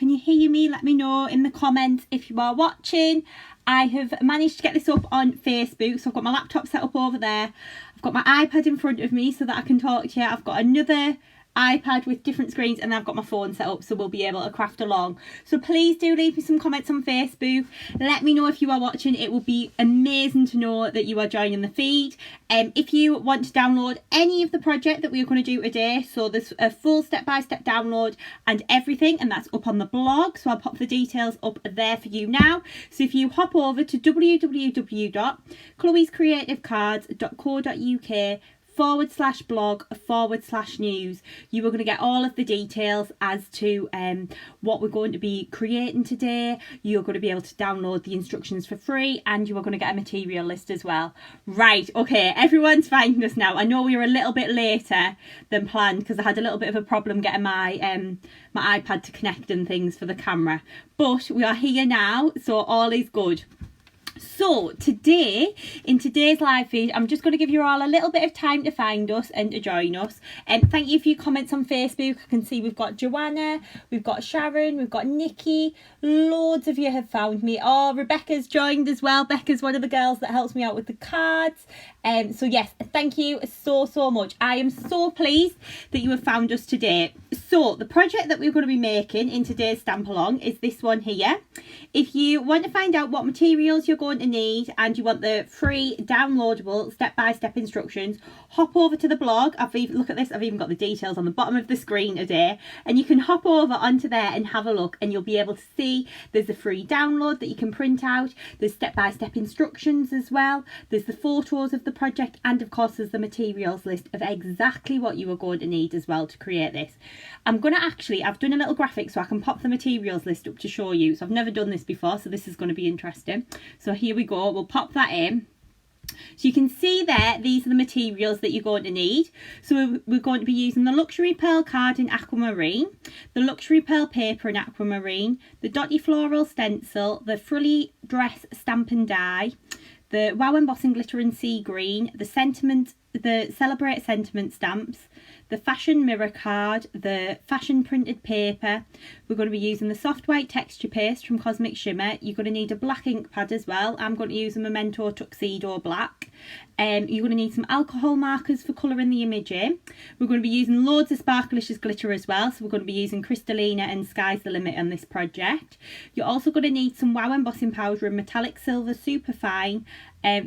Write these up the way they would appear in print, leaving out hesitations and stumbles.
Can you hear me? Let me know in the comments if you are watching. I have managed to get this up on Facebook, so I've got my laptop set up over there. I've got my iPad in front of me so that I can talk to you. I've got another iPad with different screens, and then I've got my phone set up, so we'll be able to craft along. So please do leave me some comments on Facebook. Let me know if you are watching. It will be amazing to know that you are joining the feed. If you want to download any of the project that we are going to do today, so there's a full step-by-step download and everything, and that's up on the blog, so I'll pop the details up there for you now. So if you hop over to www.chloescreativecardz.co.uk/blog/news, you are going to get all of the details as to what we're going to be creating today. You're going to be able to download the instructions for free, and you are going to get a material list as well. Right, okay, everyone's finding us now. I know we were a little bit later than planned because I had a little bit of a problem getting my my iPad to connect and things for the camera, but we are here now, so all is good. So today, in today's live feed, I'm just going to give you all a little bit of time to find us and to join us. Thank you for your comments on Facebook. I can see we've got Joanna, we've got Sharon, we've got Nikki. Loads of you have found me. Oh, Rebecca's joined as well. Becca's one of the girls that helps me out with the cards. So yes, thank you so much. I am so pleased that you have found us today. So the project that we're going to be making in today's stamp along is this one here. If you want to find out what materials you're going to need and you want the free downloadable step-by-step instructions, hop over to the blog. Look at this, I've even got the details on the bottom of the screen today, and you can hop over onto there and have a look, and you'll be able to see there's a free download that you can print out. There's step-by-step instructions as well. There's the photos of the project, and of course there's the materials list of exactly what you are going to need as well to create this. I've done a little graphic so I can pop the materials list up to show you. So I've never done this before, so this is going to be interesting. So here we go, we'll pop that in. So you can see there, these are the materials that you're going to need. So we're going to be using the Luxury Pearl card in aquamarine, the Luxury Pearl paper in aquamarine, the Dotty Floral stencil, the Frilly dress stamp and die, the Wow Embossing Glitter and Sea Green, the Celebrate Sentiment stamps, the Fashion Mirror card, the Fashion printed paper. We're going to be using the soft white texture paste from Cosmic Shimmer. You're going to need a black ink pad as well. I'm going to use a Memento Tuxedo Black. You're going to need some alcohol markers for colouring the image in. We're going to be using loads of Sparklicious glitter as well. So we're going to be using Kristalina and Sky's the Limit on this project. You're also going to need some Wow Embossing Powder and Metallic Silver Superfine,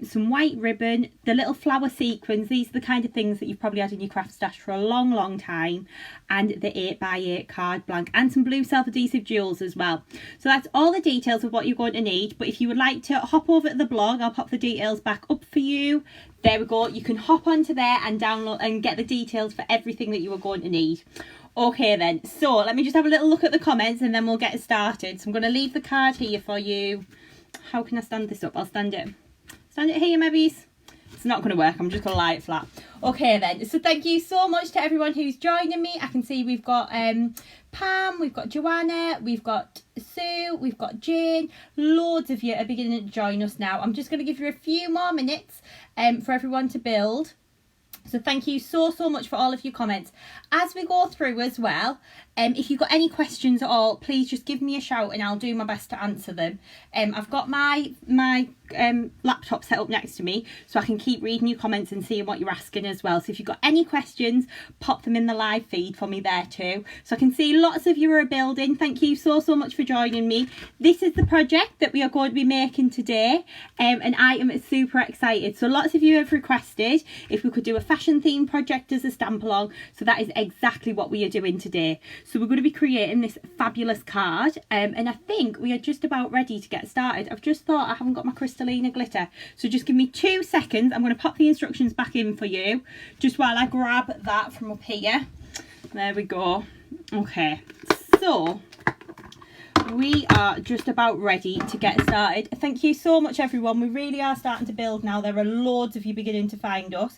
some white ribbon, the little flower sequins. These are the kind of things that you've probably had in your craft stash for a long time, and the 8x8 card blank, and some blue self-adhesive jewels as well. So that's all the details of what you're going to need. But if you would like to hop over to the blog, I'll pop the details back up for you. There we go, you can hop onto there and download and get the details for everything that you are going to need. Okay then, so let me just have a little look at the comments and then we'll get started. So I'm going to leave the card here for you. How can I stand this up? I'll stand it here, maybe. It's not going to work, I'm just going to lie it flat. Okay then, so thank you so much to everyone who's joining me. I can see we've got Pam, we've got Joanna, we've got Sue, we've got Jane. Loads of you are beginning to join us now. I'm just going to give you a few more minutes for everyone to build. So thank you so much for all of your comments. As we go through as well, if you've got any questions at all, please just give me a shout and I'll do my best to answer them. I've got my laptop set up next to me so I can keep reading your comments and seeing what you're asking as well. So if you've got any questions, pop them in the live feed for me there too. So I can see lots of you are building. Thank you so much for joining me. This is the project that we are going to be making today, and I am super excited. So lots of you have requested if we could do a fashion theme project as a stamp along, so that is exactly what we are doing today. So we're going to be creating this fabulous card, and I think we are just about ready to get started. I've just thought I haven't got my Kristalina glitter, so just give me 2 seconds. I'm going to pop the instructions back in for you just while I grab that from up here. There we go. Okay, so we are just about ready to get started. Thank you so much everyone, we really are starting to build now. There are loads of you beginning to find us.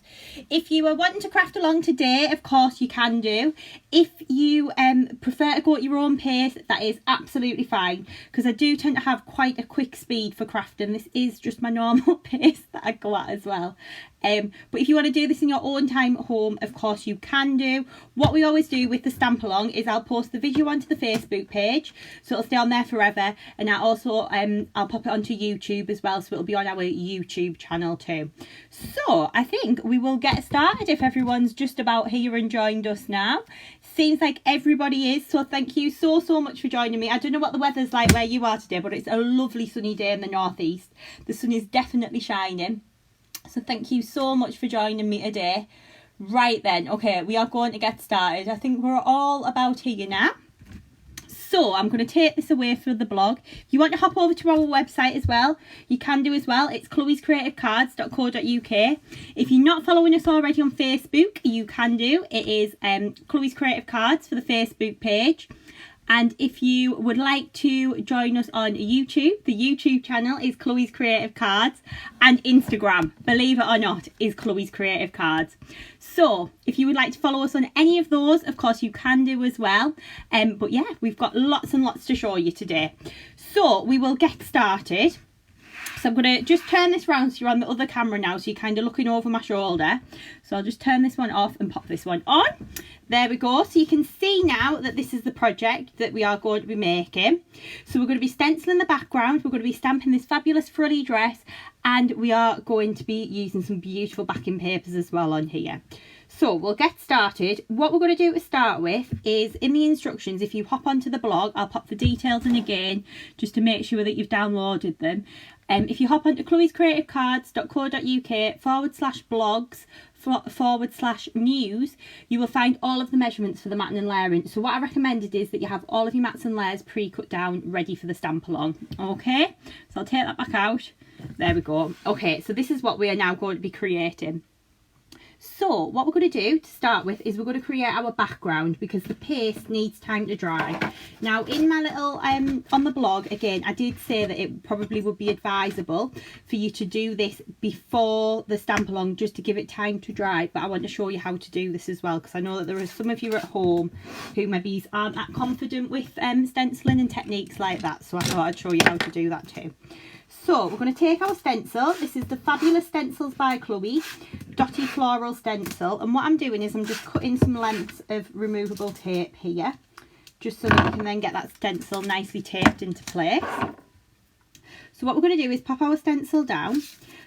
If you are wanting to craft along today, of course you can do. If you prefer to go at your own pace, that is absolutely fine, because I do tend to have quite a quick speed for crafting. This is just my normal pace that I go at as well. But if you want to do this in your own time at home, of course you can do. What we always do with the stamp along is I'll post the video onto the Facebook page, so it'll stay on there forever, and I also I'll pop it onto YouTube as well, so it'll be on our YouTube channel too. So I think we will get started if everyone's just about here and joined us now. Seems like everybody is, so thank you so much for joining me. I don't know what the weather's like where you are today, but it's a lovely sunny day in the northeast. The sun is definitely shining, so thank you so much for joining me today. Right then, okay, we are going to get started. I think we're all about here now. So I'm going to take this away for the blog. If you want to hop over to our website as well, you can do as well. It's chloescreativecards.co.uk. If you're not following us already on Facebook, you can do. It is Chloe's Creative Cards for the Facebook page. And if you would like to join us on YouTube, the YouTube channel is Chloe's Creative Cards, and Instagram, believe it or not, is Chloe's Creative Cards. So if you would like to follow us on any of those, of course you can do as well. But yeah, we've got lots and lots to show you today. So we will get started. So I'm going to just turn this round so you're on the other camera now, so you're kind of looking over my shoulder. So I'll just turn this one off and pop this one on. There we go. So you can see now that this is the project that we are going to be making. So we're going to be stenciling the background, we're going to be stamping this fabulous frilly dress, and we are going to be using some beautiful backing papers as well on here. So we'll get started. What we're going to do to start with is in the instructions, if you hop onto the blog, I'll pop the details in again just to make sure that you've downloaded them. If you hop onto chloescreativecards.co.uk/blogs/news, you will find all of the measurements for the matting and layering. So what I recommended is that you have all of your mats and layers pre-cut down, ready for the stamp along. Okay, so I'll take that back out. There we go. Okay, so this is what we are now going to be creating. So what we're going to do to start with is we're going to create our background, because the paste needs time to dry. Now in my little on the blog, again, I did say that it probably would be advisable for you to do this before the stamp along, just to give it time to dry. But I want to show you how to do this as well, because I know that there are some of you at home who maybe aren't that confident with stenciling and techniques like that, so I thought I'd show you how to do that too. So we're going to take our stencil. This is the Fabulous Stencils by Chloe, Dotty Floral Stencil. And what I'm doing is I'm just cutting some lengths of removable tape here, just so that we can then get that stencil nicely taped into place. So what we're going to do is pop our stencil down.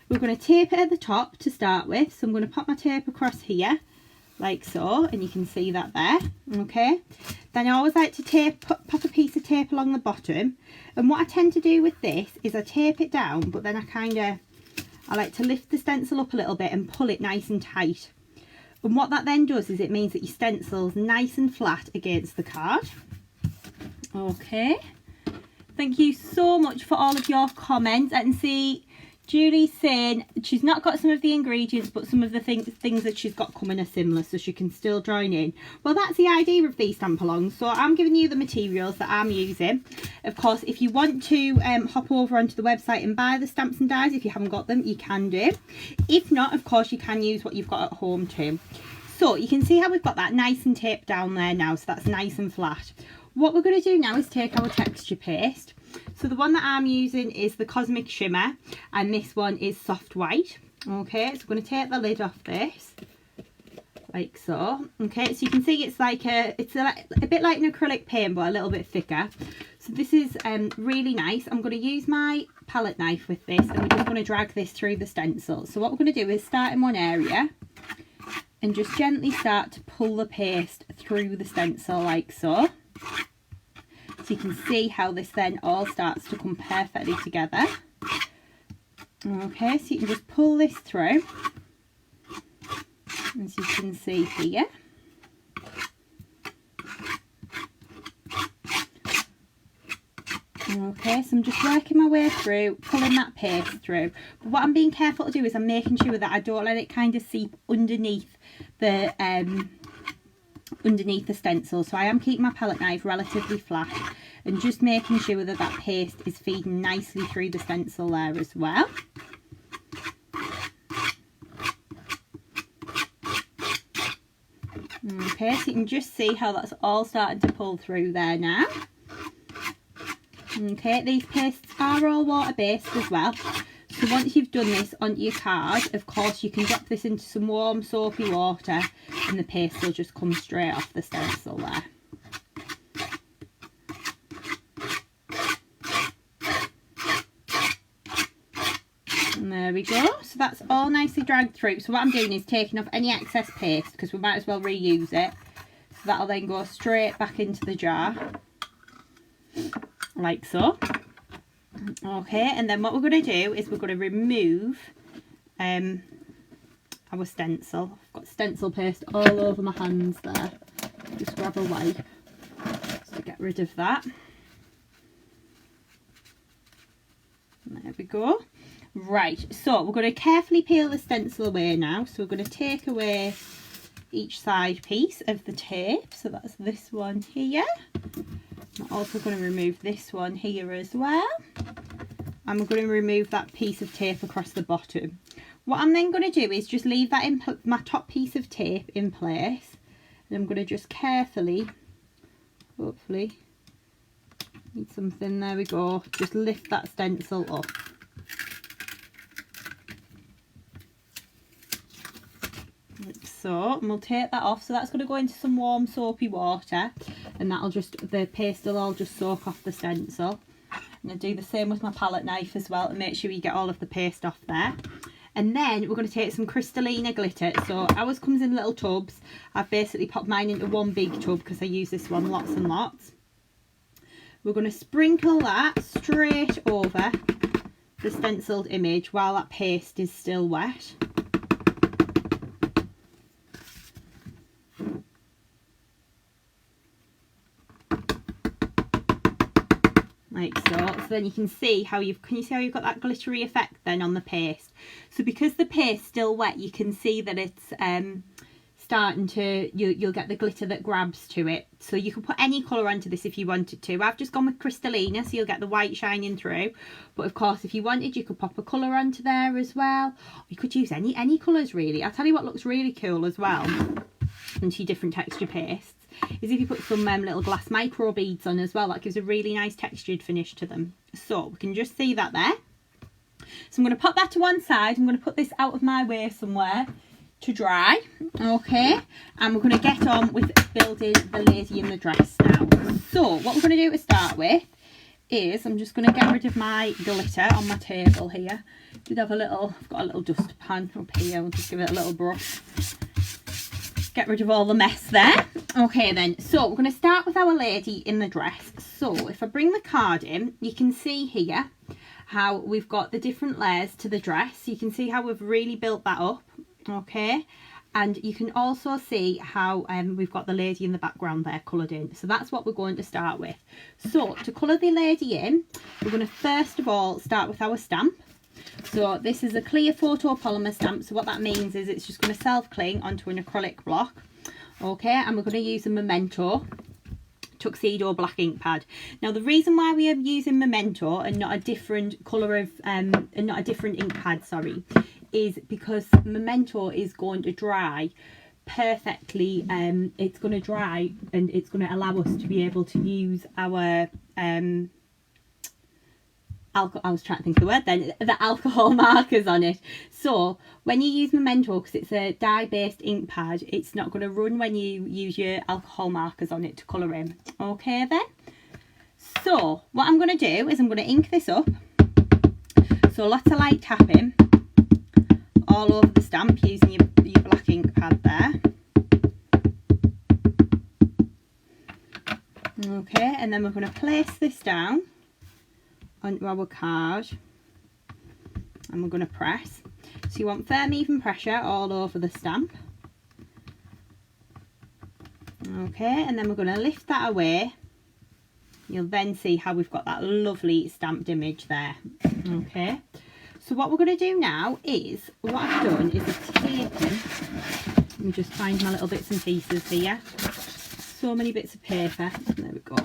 We're going to tape it at the top to start with. So I'm going to pop my tape across here, like so, and you can see that there. Okay, then I always like to pop a piece of tape along the bottom, and what I tend to do with this is I tape it down, but then I like to lift the stencil up a little bit and pull it nice and tight. And what that then does is it means that your stencil's nice and flat against the card. Okay, thank you so much for all of your comments. I can see Julie's saying she's not got some of the ingredients, but some of the things that she's got coming are similar, so she can still join in. Well, that's the idea of these stamp alongs. So I'm giving you the materials that I'm using. Of course, if you want to hop over onto the website and buy the stamps and dies, if you haven't got them, you can do. If not, of course, you can use what you've got at home too. So you can see how we've got that nice and taped down there now, so that's nice and flat. What we're going to do now is take our texture paste. So the one that I'm using is the Cosmic Shimmer, and this one is Soft White. Okay, so I'm going to take the lid off this, like so. Okay, so you can see it's like a bit like an acrylic paint, but a little bit thicker. So this is really nice. I'm going to use my palette knife with this, and we're just going to drag this through the stencil. So what we're going to do is start in one area and just gently start to pull the paste through the stencil, like so. So you can see how this then all starts to come perfectly together. Okay, so you can just pull this through, as you can see here. Okay, so I'm just working my way through, pulling that paste through. But what I'm being careful to do is I'm making sure that I don't let it kind of seep underneath the stencil. So I am keeping my palette knife relatively flat and just making sure that that paste is feeding nicely through the stencil there as well. Okay, so you can just see how that's all starting to pull through there now. Okay, these pastes are all water based as well, so So once you've done this onto your card, of course you can drop this into some warm soapy water and the paste will just come straight off the stencil there. And there we go. So that's all nicely dragged through. So what I'm doing is taking off any excess paste because we might as well reuse it. So that'll then go straight back into the jar, like so. Okay, and then what we're going to do is we're going to remove our stencil. I've got stencil paste all over my hands there. Just grab a wipe just to get rid of that. There we go. Right, so we're going to carefully peel the stencil away now. So we're going to take away each side piece of the tape. So that's this one here. I'm also going to remove this one here as well. And we're going to remove that piece of tape across the bottom. What I'm then going to do is just leave that my top piece of tape in place. And I'm going to just carefully, hopefully, need something, there we go, just lift that stencil up. Like so, and we'll take that off. So that's going to go into some warm soapy water. And that'll just, the paste will all just soak off the stencil. I'm going to do the same with my palette knife as well to make sure you get all of the paste off there. And then we're going to take some Kristalina Glitter. So ours comes in little tubs. I've basically popped mine into one big tub because I use this one lots and lots. We're going to sprinkle that straight over the stenciled image while that paste is still wet. Like so. So then you can see how you've got that glittery effect then on the paste. So because the paste's still wet, you can see that it's starting to, you'll get the glitter that grabs to it. So you can put any colour onto this if you wanted to. I've just gone with Kristalina, so you'll get the white shining through. But of course, if you wanted, you could pop a colour onto there as well. You could use any colours really. I'll tell you what looks really cool as well into different texture pastes is if you put some little glass micro beads on as well. That gives a really nice textured finish to them. So we can just see that there. So I'm going to pop that to one side. I'm going to put this out of my way somewhere to dry. Okay, and we're going to get on with building the lady in the dress now. So what we're going to do to start with is I'm just going to get rid of my glitter on my table here. I've got a little dustpan up here. I'll just give it a little brush. Get rid of all the mess there. Okay then, so we're going to start with our lady in the dress. So if I bring the card in, you can see here how we've got the different layers to the dress. You can see how we've really built that up. Okay, and you can also see how we've got the lady in the background there coloured in. So that's what we're going to start with. So to colour the lady in, we're going to first of all start with our stamp. So this is a clear photopolymer stamp. So what that means is it's just going to self-cling onto an acrylic block. Okay, and we're going to use a Memento Tuxedo black ink pad. Now the reason why we are using Memento and not a different colour of and not a different ink pad, sorry, is because Memento is going to dry perfectly. It's going to dry and it's going to allow us to be able to use our I was trying to think of the word then, the alcohol markers on it. So when you use Memento, because it's a dye-based ink pad, it's not going to run when you use your alcohol markers on it to colour in. Okay then. So what I'm going to do is I'm going to ink this up. So lots of light tapping all over the stamp using your black ink pad there. Okay, and then we're going to place this down onto our card and we're going to press. So you want firm even pressure all over the stamp. Okay, and then we're going to lift that away. You'll then see how we've got that lovely stamped image there. Okay, so what we're going to do now is, what I've done is I've taken, let me just find my little bits and pieces here. So many bits of paper, there we go.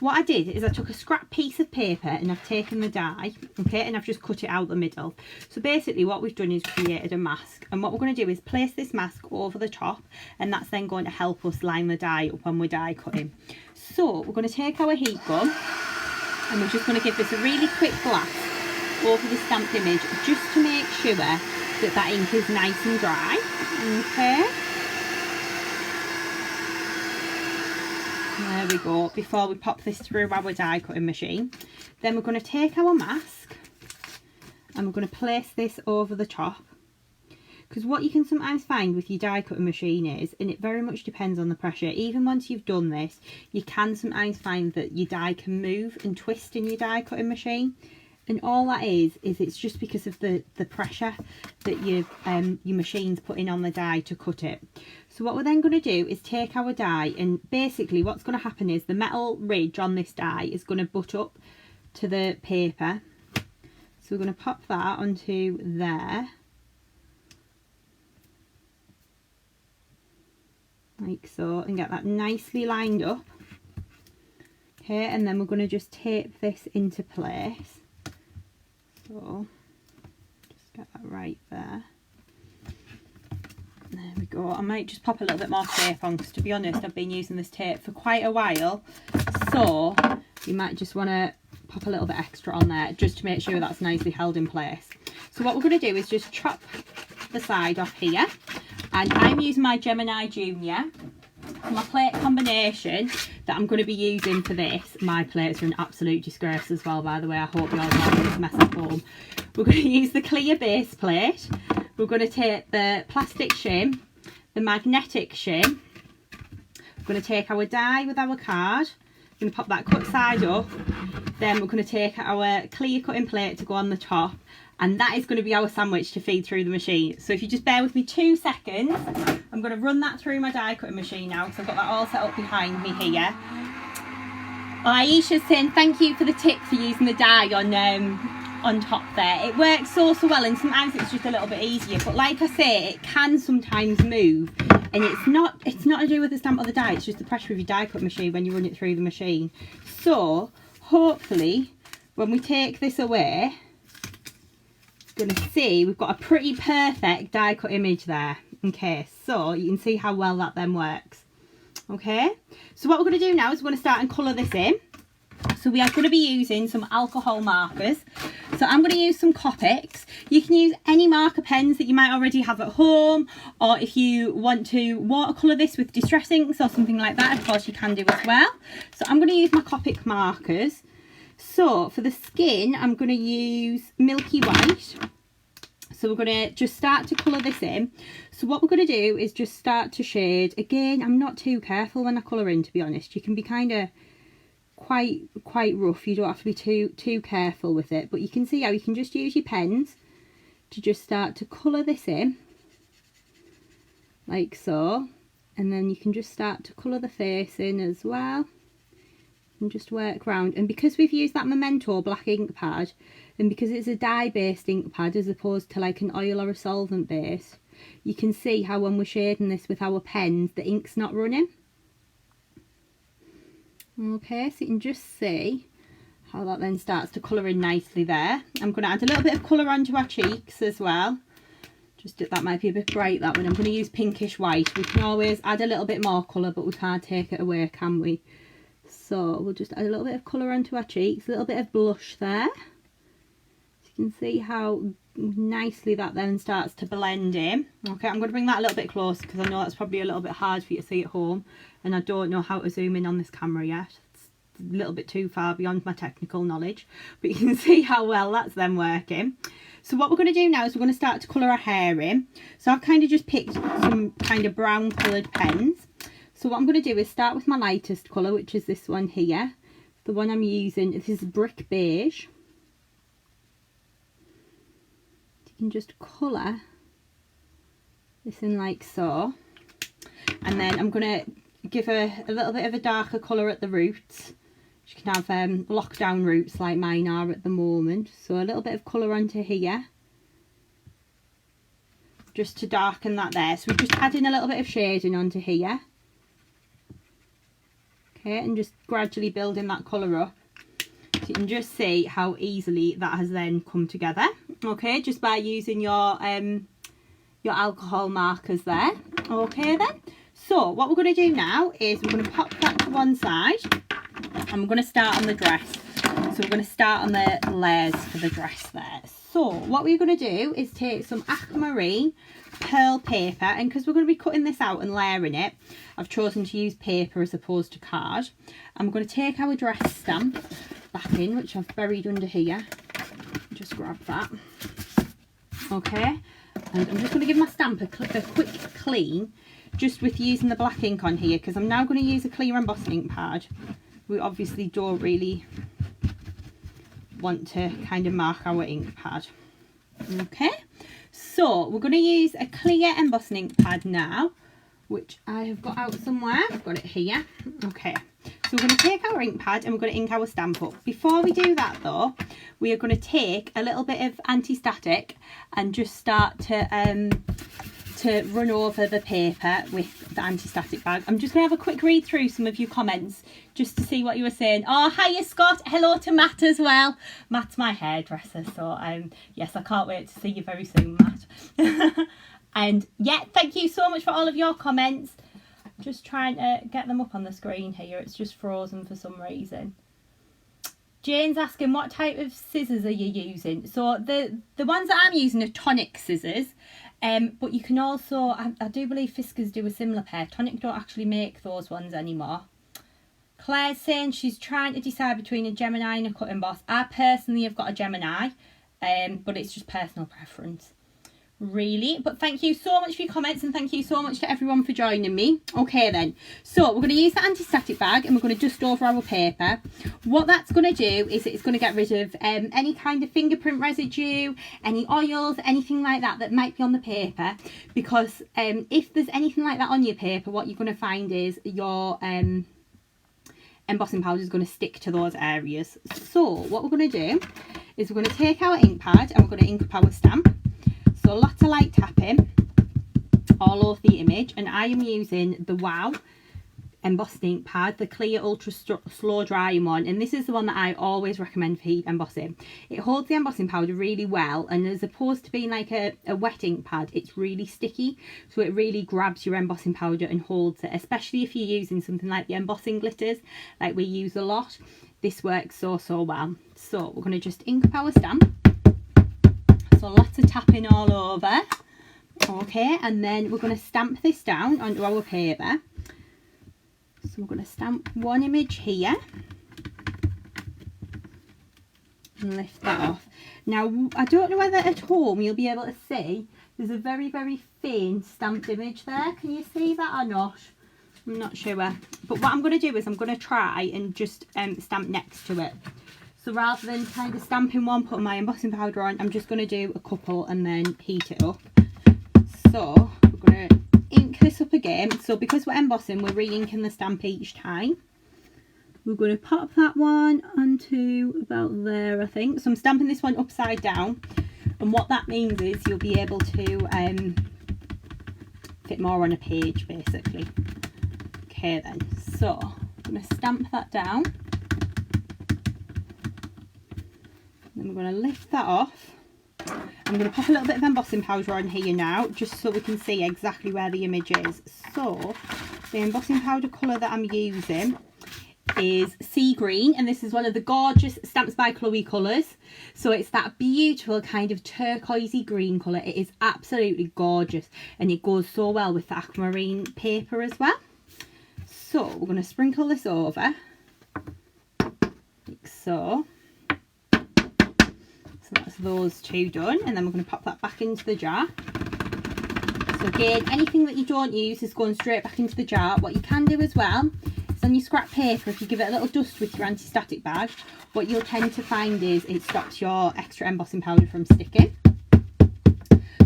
What I did is I took a scrap piece of paper and I've taken the die, okay, and I've just cut it out the middle. So basically what we've done is created a mask, and what we're going to do is place this mask over the top, and that's then going to help us line the die up when we're die cutting. So we're going to take our heat gun and we're just going to give this a really quick blast over the stamped image just to make sure that that ink is nice and dry. Okay. There we go, before we pop this through our die cutting machine. Then we're going to take our mask and we're going to place this over the top. Because what you can sometimes find with your die cutting machine is, and it very much depends on the pressure, even once you've done this, you can sometimes find that your die can move and twist in your die cutting machine. And all that is it's just because of the pressure that your machine's putting on the die to cut it. So what we're then going to do is take our die, and basically what's going to happen is the metal ridge on this die is going to butt up to the paper. So we're going to pop that onto there. Like so, and get that nicely lined up. Okay, and then we're going to just tape this into place. So just get that right there. There we go. I might just pop a little bit more tape on, because to be honest, I've been using this tape for quite a while, so you might just want to pop a little bit extra on there just to make sure that's nicely held in place. So what we're going to do is just chop the side off here, and I'm using my Gemini Junior for my plate combination that I'm going to be using for this. My plates are an absolute disgrace as well, by the way. I hope you all know this mess at home. We're going to use the clear base plate. We're going to take the plastic shim, the magnetic shim. We're going to take our die with our card. We're going to pop that cut side up. Then we're going to take our clear cutting plate to go on the top. And that is going to be our sandwich to feed through the machine. So if you just bear with me 2 seconds, I'm going to run that through my die cutting machine now, because I've got that all set up behind me here. Aisha's saying thank you for the tip for using the die on top there. It works so well, and sometimes it's just a little bit easier. But like I say, it can sometimes move, and it's not to do with the stamp of the die. It's just the pressure of your die cut machine when you run it through the machine. So hopefully, when we take this away, going to see we've got a pretty perfect die cut image there. Okay, so you can see how well that then works. Okay, so what we're going to do now is we're going to start and colour this in. So we are going to be using some alcohol markers. So I'm going to use some Copics. You can use any marker pens that you might already have at home, or if you want to watercolour this with distress inks or something like that, of course you can do as well. So I'm going to use my Copic markers. So for the skin, I'm going to use Milky White. So we're going to just start to colour this in. So what we're going to do is just start to shade. Again, I'm not too careful when I colour in, to be honest. You can be kind of quite rough. You don't have to be too careful with it. But you can see how you can just use your pens to just start to colour this in. Like so. And then you can just start to colour the face in as well. And just work round. And because we've used that Memento black ink pad, and because it's a dye based ink pad as opposed to like an oil or a solvent base, you can see how when we're shading this with our pens, the ink's not running. Okay, so you can just see how that then starts to colour in nicely there. I'm going to add a little bit of colour onto our cheeks as well. Just that might be a bit bright, that one. I'm going to use pinkish white. We can always add a little bit more colour, but we can't take it away, can we? So we'll just add a little bit of colour onto our cheeks, a little bit of blush there. So you can see how nicely that then starts to blend in. Okay, I'm going to bring that a little bit closer because I know that's probably a little bit hard for you to see at home, and I don't know how to zoom in on this camera yet. It's a little bit too far beyond my technical knowledge, but you can see how well that's then working. So what we're going to do now is we're going to start to colour our hair in. So I've kind of just picked some kind of brown coloured pens. So what I'm going to do is start with my lightest colour, which is this one here. The one I'm using, this is Brick Beige. You can just colour this in like so. And then I'm going to give a little bit of a darker colour at the roots. You can have lockdown roots like mine are at the moment. So a little bit of colour onto here, just to darken that there. So we're just adding a little bit of shading onto here. Okay, and just gradually building that colour up. So you can just see how easily that has then come together. Okay, just by using your alcohol markers there. Okay then. So what we're going to do now is we're going to pop that to one side, and we're going to start on the dress. So we're going to start on the layers for the dress there. So what we're going to do is take some aquamarine pearl paper, and because we're going to be cutting this out and layering it, I've chosen to use paper as opposed to card. And we're going to take our dress stamp back in, which I've buried under here. Just grab that. Okay, and I'm just going to give my stamp a quick clean, just with using the black ink on here, because I'm now going to use a clear embossing ink pad. We obviously don't really want to kind of mark our ink pad. Okay, so we're going to use a clear embossing ink pad now, which I have got out somewhere. I've got it here. Okay, so we're going to take our ink pad and we're going to ink our stamp up. Before we do that though, we are going to take a little bit of anti-static and just start to run over the paper with the anti-static bag. I'm just going to have a quick read through some of your comments just to see what you were saying. Oh, hiya Scott, hello to Matt as well. Matt's my hairdresser, so yes, I can't wait to see you very soon, Matt. And yeah, thank you so much for all of your comments. Just trying to get them up on the screen here, it's just frozen for some reason. Jane's asking, what type of scissors are you using? So the ones that I'm using are tonic scissors. But you can also, I do believe Fiskars do a similar pair. Tonic don't actually make those ones anymore. Claire's saying she's trying to decide between a Gemini and a cut emboss. I personally have got a Gemini, but it's just personal preference, really. But thank you so much for your comments, and thank you so much to everyone for joining me. Okay then, so we're going to use the anti-static bag and we're going to dust over our paper. What that's going to do is it's going to get rid of any kind of fingerprint residue, any oils, anything like that that might be on the paper, because if there's anything like that on your paper, what you're going to find is your embossing powder is going to stick to those areas. So what we're going to do is we're going to take our ink pad and we're going to ink up our stamp. So lots of light tapping all over the image, and I am using the Wow embossing ink pad, the clear ultra slow drying one, and this is the one that I always recommend for heat embossing. It holds the embossing powder really well, and as opposed to being like a wet ink pad, it's really sticky, so it really grabs your embossing powder and holds it, especially if you're using something like the embossing glitters like we use a lot. This works so well. So we're going to just ink up our stamp. So lots of tapping all over. Okay, and then we're going to stamp this down onto our paper. So we're going to stamp one image here and lift that off. Now, I don't know whether at home you'll be able to see, there's a very faint stamped image there. Can you see that or not? I'm not sure. But what I'm going to do is I'm going to try and just stamp next to it. So rather than kind of stamping one, putting my embossing powder on, I'm just going to do a couple and then heat it up. So we're going to ink this up again. So because we're embossing, we're re-inking the stamp each time. We're going to pop that one onto about there, I think. So I'm stamping this one upside down. And what that means is you'll be able to fit more on a page, basically. Okay then, so I'm going to stamp that down. Then we're going to lift that off. I'm going to pop a little bit of embossing powder on here now, just so we can see exactly where the image is. So the embossing powder colour that I'm using is Sea Green, and this is one of the gorgeous Stamps by Chloe colours. So it's that beautiful kind of turquoisey green colour. It is absolutely gorgeous, and it goes so well with the aquamarine paper as well. So we're going to sprinkle this over, like so. So that's those two done, and then we're going to pop that back into the jar. So again, anything that you don't use is going straight back into the jar. What you can do as well is on your scrap paper, if you give it a little dust with your anti-static bag, what you'll tend to find is it stops your extra embossing powder from sticking.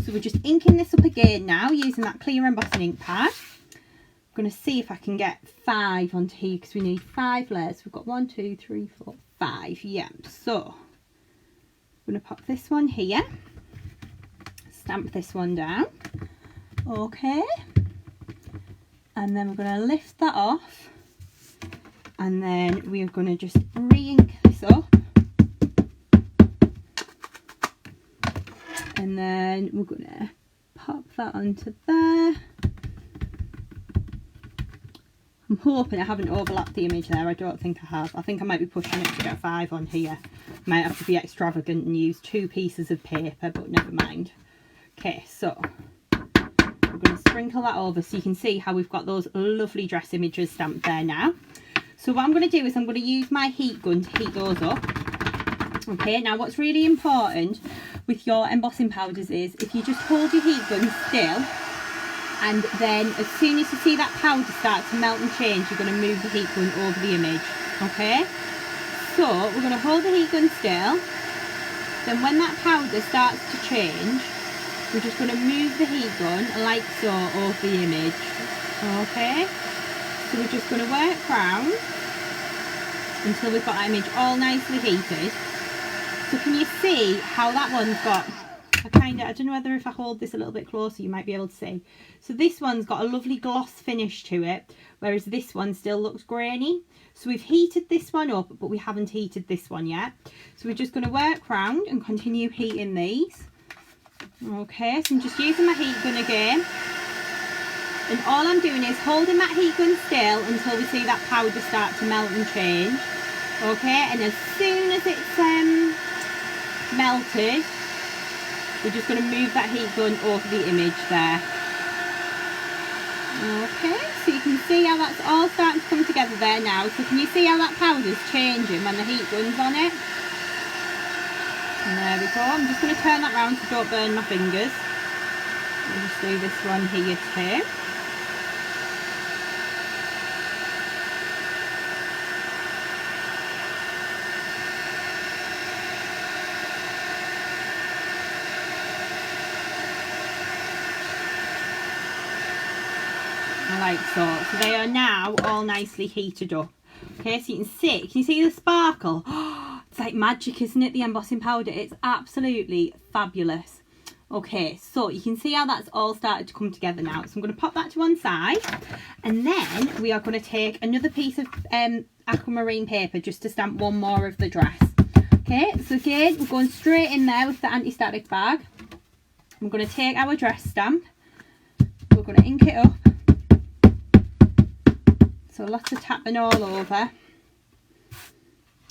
So we're just inking this up again now using that clear embossing ink pad. I'm going to see if I can get 5 onto here because we need 5 layers. We've got 1, 2, 3, 4, 5. Yeah, so I'm going to pop this one here, stamp this one down, okay, and then we're going to lift that off, and then we're going to just re-ink this up, and then we're going to pop that onto there. I'm hoping I haven't overlapped the image there. I don't think I have. I think I might be pushing it to get 5 on here. Might have to be extravagant and use 2 pieces of paper, but never mind. Okay, so we're going to sprinkle that over so you can see how we've got those lovely dress images stamped there now. So what I'm going to do is I'm going to use my heat gun to heat those up. Okay, now what's really important with your embossing powders is if you just hold your heat gun still, and then as soon as you see that powder start to melt and change, you're going to move the heat gun over the image. Okay, so we're going to hold the heat gun still, then when that powder starts to change, we're just going to move the heat gun like so over the image. Okay, so we're just going to work round until we've got that image all nicely heated. So can you see how that one's got I don't know whether if I hold this a little bit closer you might be able to see. So this one's got a lovely gloss finish to it, whereas this one still looks grainy. So we've heated this one up, but we haven't heated this one yet. So we're just going to work round and continue heating these. Okay, so I'm just using my heat gun again. And all I'm doing is holding that heat gun still until we see that powder start to melt and change. Okay, and as soon as it's melted, we're just going to move that heat gun over the image there. Okay, so you can see how that's all starting to come together there now. So can you see how that powder's changing when the heat gun's on it? And there we go. I'm just going to turn that round so don't burn my fingers. I'll just do this one here too. Like so. So they are now all nicely heated up. Okay, so you can you see the sparkle? Oh, it's like magic, isn't it, the embossing powder? It's absolutely fabulous. Okay, so you can see how that's all started to come together now. So I'm going to pop that to one side, and then we are going to take another piece of aquamarine paper just to stamp one more of the dress. Okay, so again, we're going straight in there with the anti-static bag. I'm going to take our dress stamp. We're going to ink it up. So lots of tapping all over.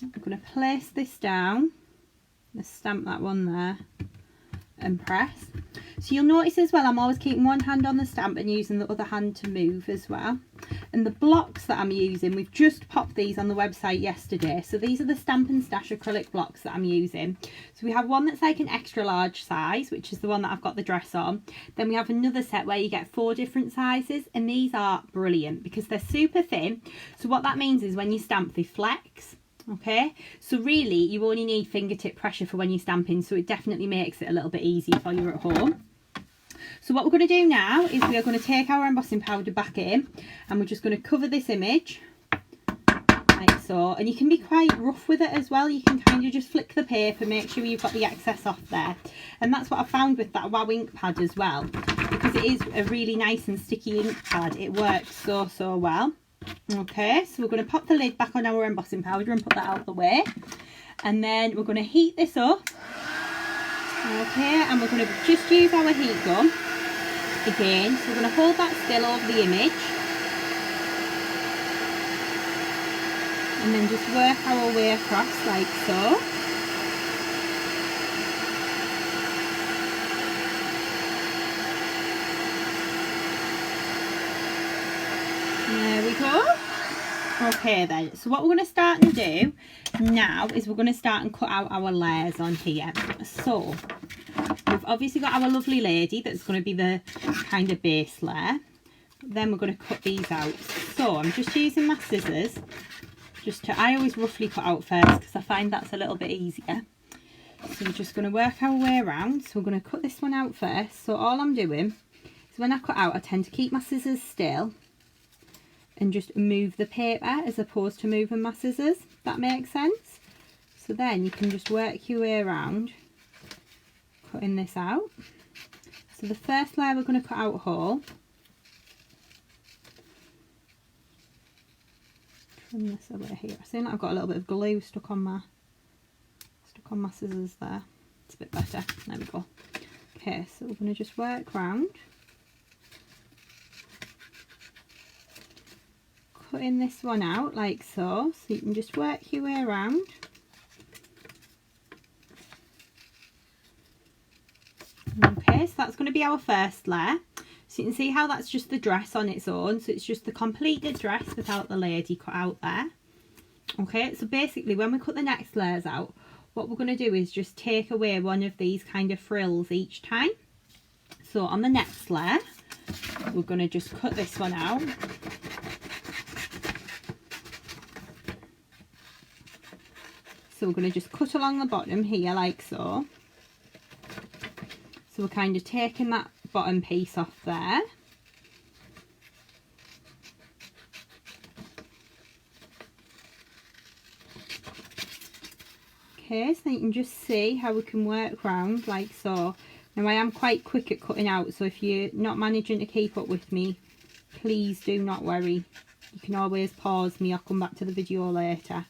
I'm going to place this down. Let's stamp that one there and press. So you'll notice as well I'm always keeping one hand on the stamp and using the other hand to move as well. And the blocks that I'm using, we've just popped these on the website yesterday. So these are the Stamp and Stash acrylic blocks that I'm using. So we have one that's like an extra large size, which is the one that I've got the dress on. Then we have another set where you get 4 different sizes, and these are brilliant because they're super thin. So what that means is when you stamp, they flex. Okay, so really you only need fingertip pressure for when you're stamping, so it definitely makes it a little bit easier for you at home. So what we're going to do now is we are going to take our embossing powder back in, and we're just going to cover this image like so. And you can be quite rough with it as well. You can kind of just flick the paper, make sure you've got the excess off there. And that's what I found with that Wow ink pad as well, because it is a really nice and sticky ink pad. It works so well. Okay, so we're going to pop the lid back on our embossing powder and put that out of the way, and then we're going to heat this up. Okay, and we're going to just use our heat gun again. So we're going to hold that still over the image, and then just work our way across like so. There we go. Okay then, so what we're going to start and do now is we're going to start and cut out our layers on here. So we've obviously got our lovely lady that's going to be the kind of base layer. Then we're going to cut these out. So I'm just using my scissors I always roughly cut out first because I find that's a little bit easier. So we're just going to work our way around. So we're going to cut this one out first. So all I'm doing is when I cut out, I tend to keep my scissors still and just move the paper as opposed to moving my scissors. That makes sense. So then you can just work your way around cutting this out. So the first layer we're going to cut out whole. Trim this away here. I see that I've got a little bit of glue stuck on my scissors there. It's a bit better. There we go. Okay, so we're going to just work round. cutting this one out like so, so you can just work your way around. Okay, so that's going to be our first layer. So you can see how that's just the dress on its own, so it's just the completed dress without the lady cut out there. Okay, so basically when we cut the next layers out, what we're going to do is just take away one of these kind of frills each time. So on the next layer, we're going to just cut this one out. So we're going to just cut along the bottom here like so. So we're kind of taking that bottom piece off there. Okay, so you can just see how we can work round like so. Now I am quite quick at cutting out, so if you're not managing to keep up with me, please do not worry. You can always pause me or come back to the video later.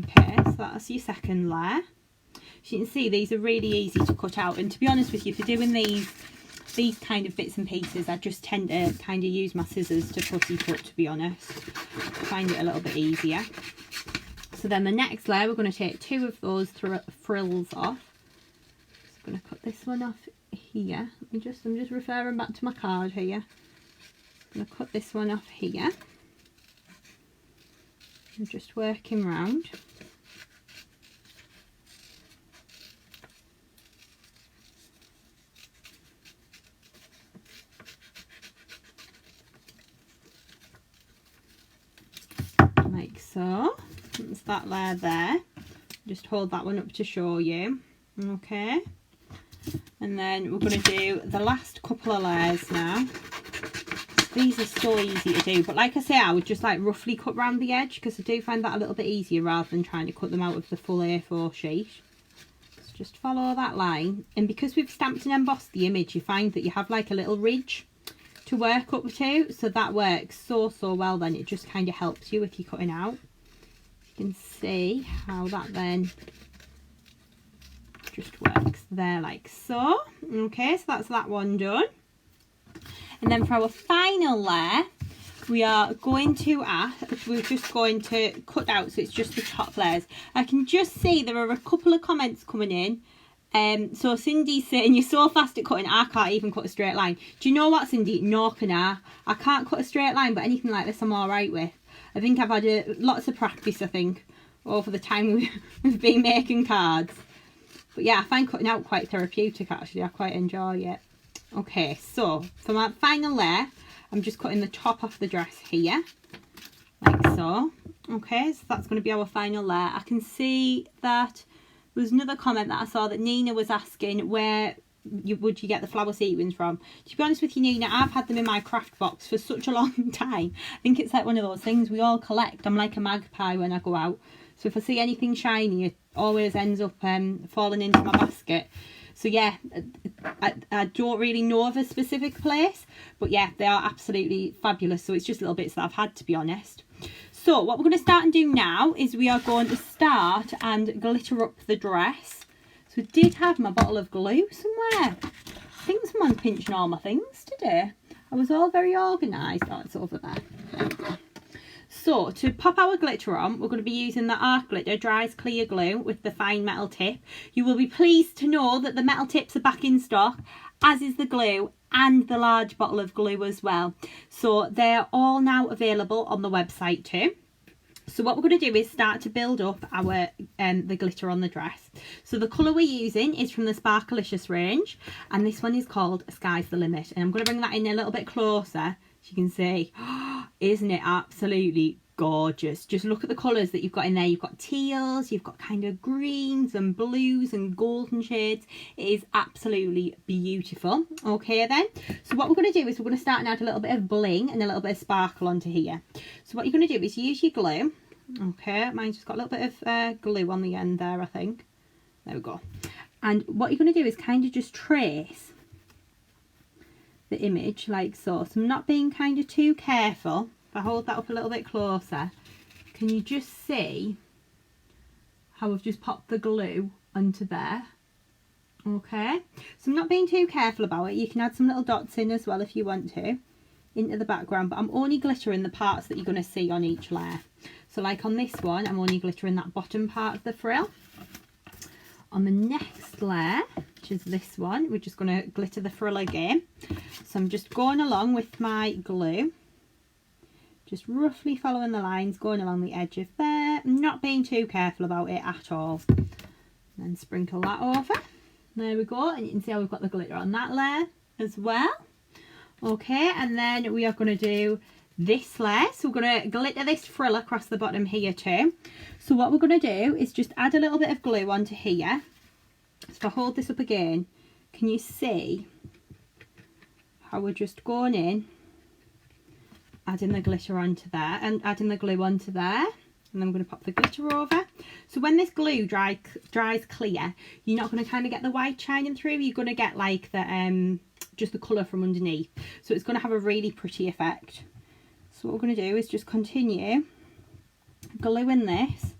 Okay, so that's your second layer. As you can see, these are really easy to cut out, and to be honest with you, for doing these kind of bits and pieces, I just tend to kind of use my scissors to putty cut, to be honest. I find it a little bit easier. So then the next layer, we're going to take two of those frills off. So I'm going to cut this one off here. I'm just referring back to my card here. I'm going to cut this one off here. I'm just working round. Like so. That's that layer there. Just hold that one up to show you. Okay. And then we're going to do the last couple of layers now. These are so easy to do, but like I say, I would just like roughly cut round the edge, because I do find that a little bit easier rather than trying to cut them out of the full A4 sheet. So just follow that line, and because we've stamped and embossed the image, you find that you have like a little ridge to work up to, so that works so well then. It just kind of helps you with your cutting out. You can see how that then just works there like so. Okay, so that's that one done. And then for our final layer, we are going to we're just going to cut out, so it's just the top layers. I can just see there are a couple of comments coming in. So Cindy's saying, you're so fast at cutting, I can't even cut a straight line. Do you know what, Cindy? Nor can I. I can't cut a straight line, but anything like this I'm alright with. I think I've had lots of practice, I think, over the time we've been making cards. But yeah, I find cutting out quite therapeutic actually. I quite enjoy it. Okay, so for my final layer, I'm just cutting the top off the dress here, like so. Okay, so that's going to be our final layer. I can see that there was another comment that I saw that Nina was asking where would you get the flower sequins from. To be honest with you, Nina, I've had them in my craft box for such a long time. I think it's like one of those things we all collect. I'm like a magpie when I go out. So if I see anything shiny, it always ends up falling into my basket. So yeah, I don't really know of a specific place, but yeah, they are absolutely fabulous. So it's just little bits that I've had, to be honest. So what we're going to start and do now is we are going to start and glitter up the dress. So I did have my bottle of glue somewhere. I think someone's pinching all my things today. I was all very organised. Oh, it's over there. There we go. So to pop our glitter on, we're going to be using the Art Glitter Dries Clear Glue with the fine metal tip. You will be pleased to know that the metal tips are back in stock, as is the glue and the large bottle of glue as well. So they're all now available on the website too. So what we're going to do is start to build up our the glitter on the dress. So the colour we're using is from the Sparkalicious range, and this one is called Sky's the Limit. And I'm going to bring that in a little bit closer. You can see, isn't it absolutely gorgeous? Just look at the colours that you've got in there. You've got teals, you've got kind of greens and blues and golden shades. It is absolutely beautiful. Okay then, so what we're going to do is we're going to start and add a little bit of bling and a little bit of sparkle onto here. So what you're going to do is use your glue. Okay, mine's just got a little bit of glue on the end there, I think. There we go. And what you're going to do is kind of just trace the image like so. So I'm not being kind of too careful. If I hold that up a little bit closer, can you just see how I've just popped the glue onto there? Okay, so I'm not being too careful about it. You can add some little dots in as well if you want to. into the background, but I'm only glittering the parts that you're going to see on each layer. So like on this one, I'm only glittering that bottom part of the frill. On the next layer, which is this one, we're just going to glitter the frill again. So I'm just going along with my glue, just roughly following the lines, going along the edge of there, not being too careful about it at all. And then sprinkle that over. There we go, and you can see how we've got the glitter on that layer as well. Okay, and then we are going to do this layer. So we're going to glitter this frill across the bottom here too. So what we're going to do is just add a little bit of glue onto here. So if I hold this up again, can you see how we're just going in, adding the glitter onto there and adding the glue onto there? And then I'm going to pop the glitter over. So when this glue dries clear, you're not going to kind of get the white shining through. You're going to get like the just the colour from underneath. So it's going to have a really pretty effect. So what we're going to do is just continue gluing this.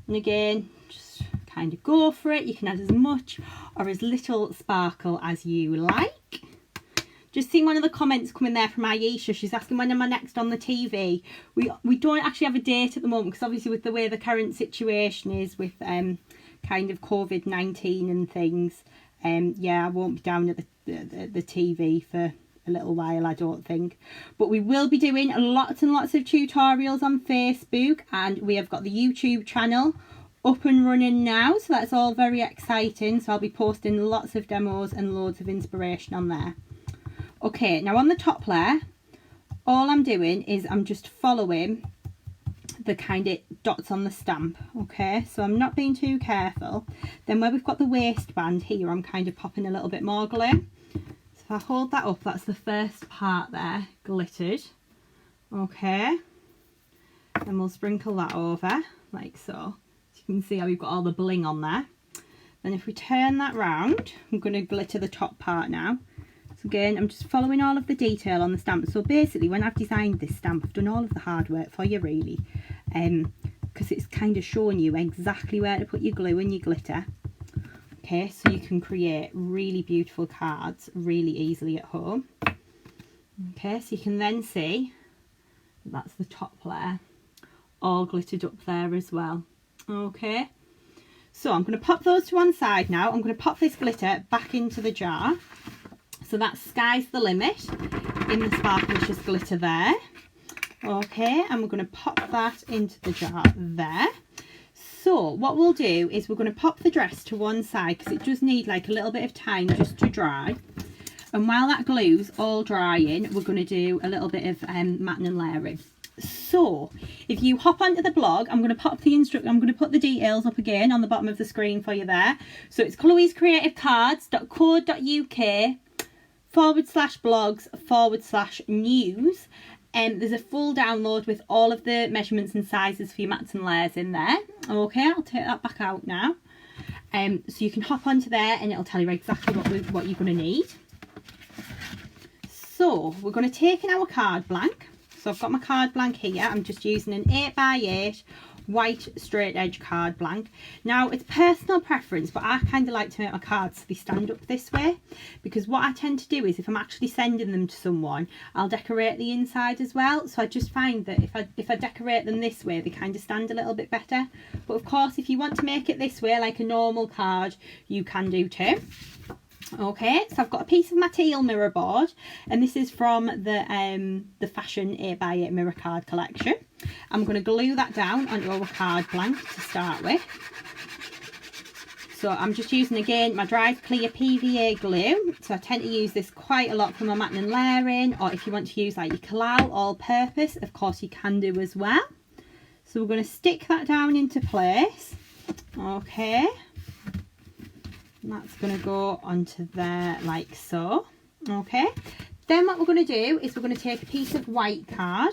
And again, just kind of go for it. You can add as much or as little sparkle as you like. Just seeing one of the comments coming there from Aisha. She's asking, when am I next on the TV? We don't actually have a date at the moment, because obviously with the way the current situation is with kind of COVID-19 and things, yeah, I won't be down at the TV for a little while, I don't think. But we will be doing lots and lots of tutorials on Facebook, and we have got the YouTube channel up and running now, so that's all very exciting. So I'll be posting lots of demos and loads of inspiration on there. Okay, now on the top layer, all I'm doing is I'm just following the kind of dots on the stamp. Okay, so I'm not being too careful. Then where we've got the waistband here, I'm kind of popping a little bit more glue. So if I hold that up, that's the first part there, glittered. Okay, then we'll sprinkle that over like so. So you can see how we've got all the bling on there. Then if we turn that round, I'm going to glitter the top part now. So again, I'm just following all of the detail on the stamp. So basically, when I've designed this stamp, I've done all of the hard work for you, really, because it's kind of showing you exactly where to put your glue and your glitter. Okay, so you can create really beautiful cards really easily at home. Okay, so you can then see that's the top layer all glittered up there as well. Okay, so I'm going to pop those to one side now. I'm going to pop this glitter back into the jar. So that's Sky's the Limit in the Sparklicious glitter there. Okay, and we're going to pop that into the jar there. So what we'll do is we're going to pop the dress to one side, because it does need like a little bit of time just to dry. And while that glue's all drying, we're going to do a little bit of matting and layering. So if you hop onto the blog, I'm going to pop the I'm going to put the details up again on the bottom of the screen for you there. So it's chloescreativecards.co.uk/blogs/news. There's a full download with all of the measurements and sizes for your mats and layers in there. Okay, I'll take that back out now. So you can hop onto there and it'll tell you exactly what you're going to need. So we're going to take in our card blank. So I've got my card blank here. I'm just using an 8x8 white straight edge card blank. Now it's personal preference, but I kind of like to make my cards so they stand up this way, because what I tend to do is if I'm actually sending them to someone, I'll decorate the inside as well. So I just find that if I decorate them this way, they kind of stand a little bit better. But of course, if you want to make it this way like a normal card, you can do too. Okay, so I've got a piece of my teal mirror board, and this is from the Fashion 8x8 mirror card collection. I'm going to glue that down onto our card blank to start with. So I'm just using again my dry clear PVA glue. So I tend to use this quite a lot for my matting and layering, or if you want to use like your collal all purpose, of course you can do as well. So we're going to stick that down into place. Okay. And that's going to go onto there like so. Okay, then what we're going to do is we're going to take a piece of white card,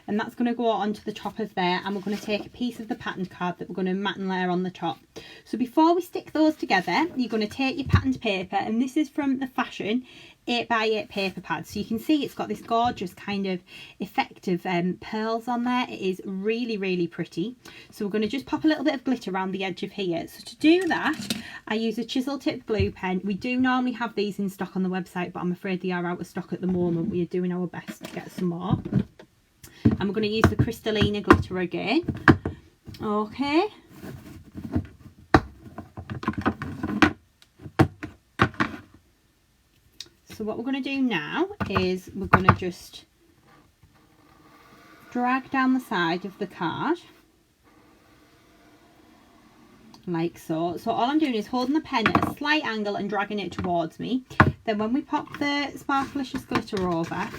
and that's going to go onto the top of there, and we're going to take a piece of the patterned card that we're going to mat and layer on the top. So before we stick those together, you're going to take your patterned paper, and this is from the Fashion 8x8 paper pad. So you can see it's got this gorgeous kind of effect of pearls on there. It is really, really pretty. So we're going to just pop a little bit of glitter around the edge of here. So to do that, I use a chisel tip glue pen. We do normally have these in stock on the website, but I'm afraid they are out of stock at the moment. We are doing our best to get some more. And we're going to use the Kristalina Glitter again. Okay. So what we're going to do now is we're going to just drag down the side of the card like so. So all I'm doing is holding the pen at a slight angle and dragging it towards me. Then when we pop the Sparklicious glitter over,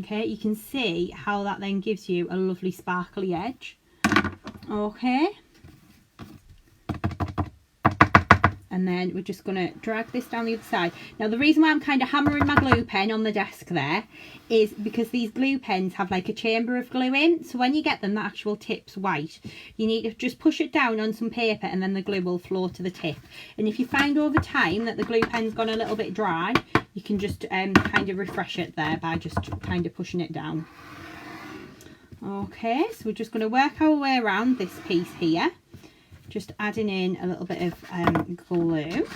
okay, you can see how that then gives you a lovely sparkly edge. Okay. And then we're just going to drag this down the other side. Now the reason why I'm kind of hammering my glue pen on the desk there is because these glue pens have like a chamber of glue in. So when you get them, the actual tip's white. You need to just push it down on some paper and then the glue will flow to the tip. And if you find over time that the glue pen's gone a little bit dry, you can just kind of refresh it there by just kind of pushing it down. Okay, so we're just going to work our way around this piece here. Just adding in a little bit of glue.